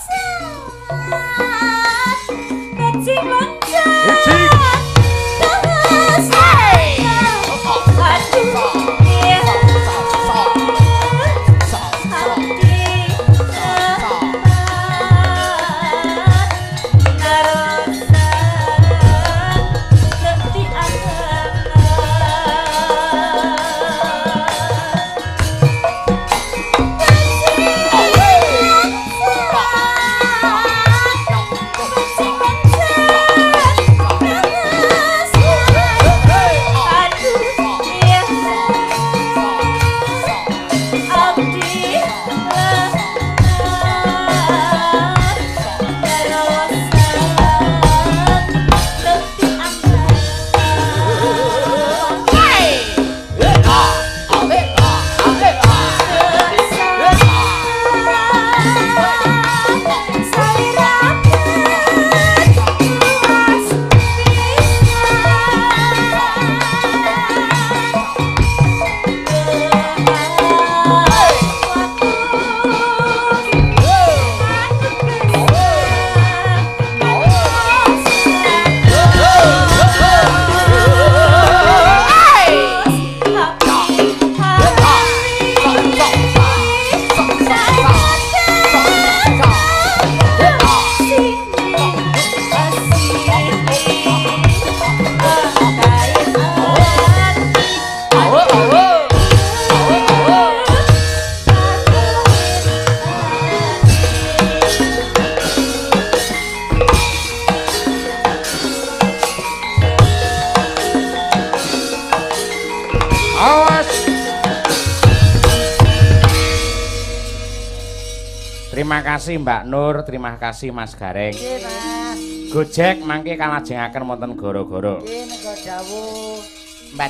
Terima kasih Mbak Nur, terima kasih Mas Gareng. Nggih, Mas. Gojek mangke kalajengaken wonten goro-goro. Nggih, nego dawuh. Mbak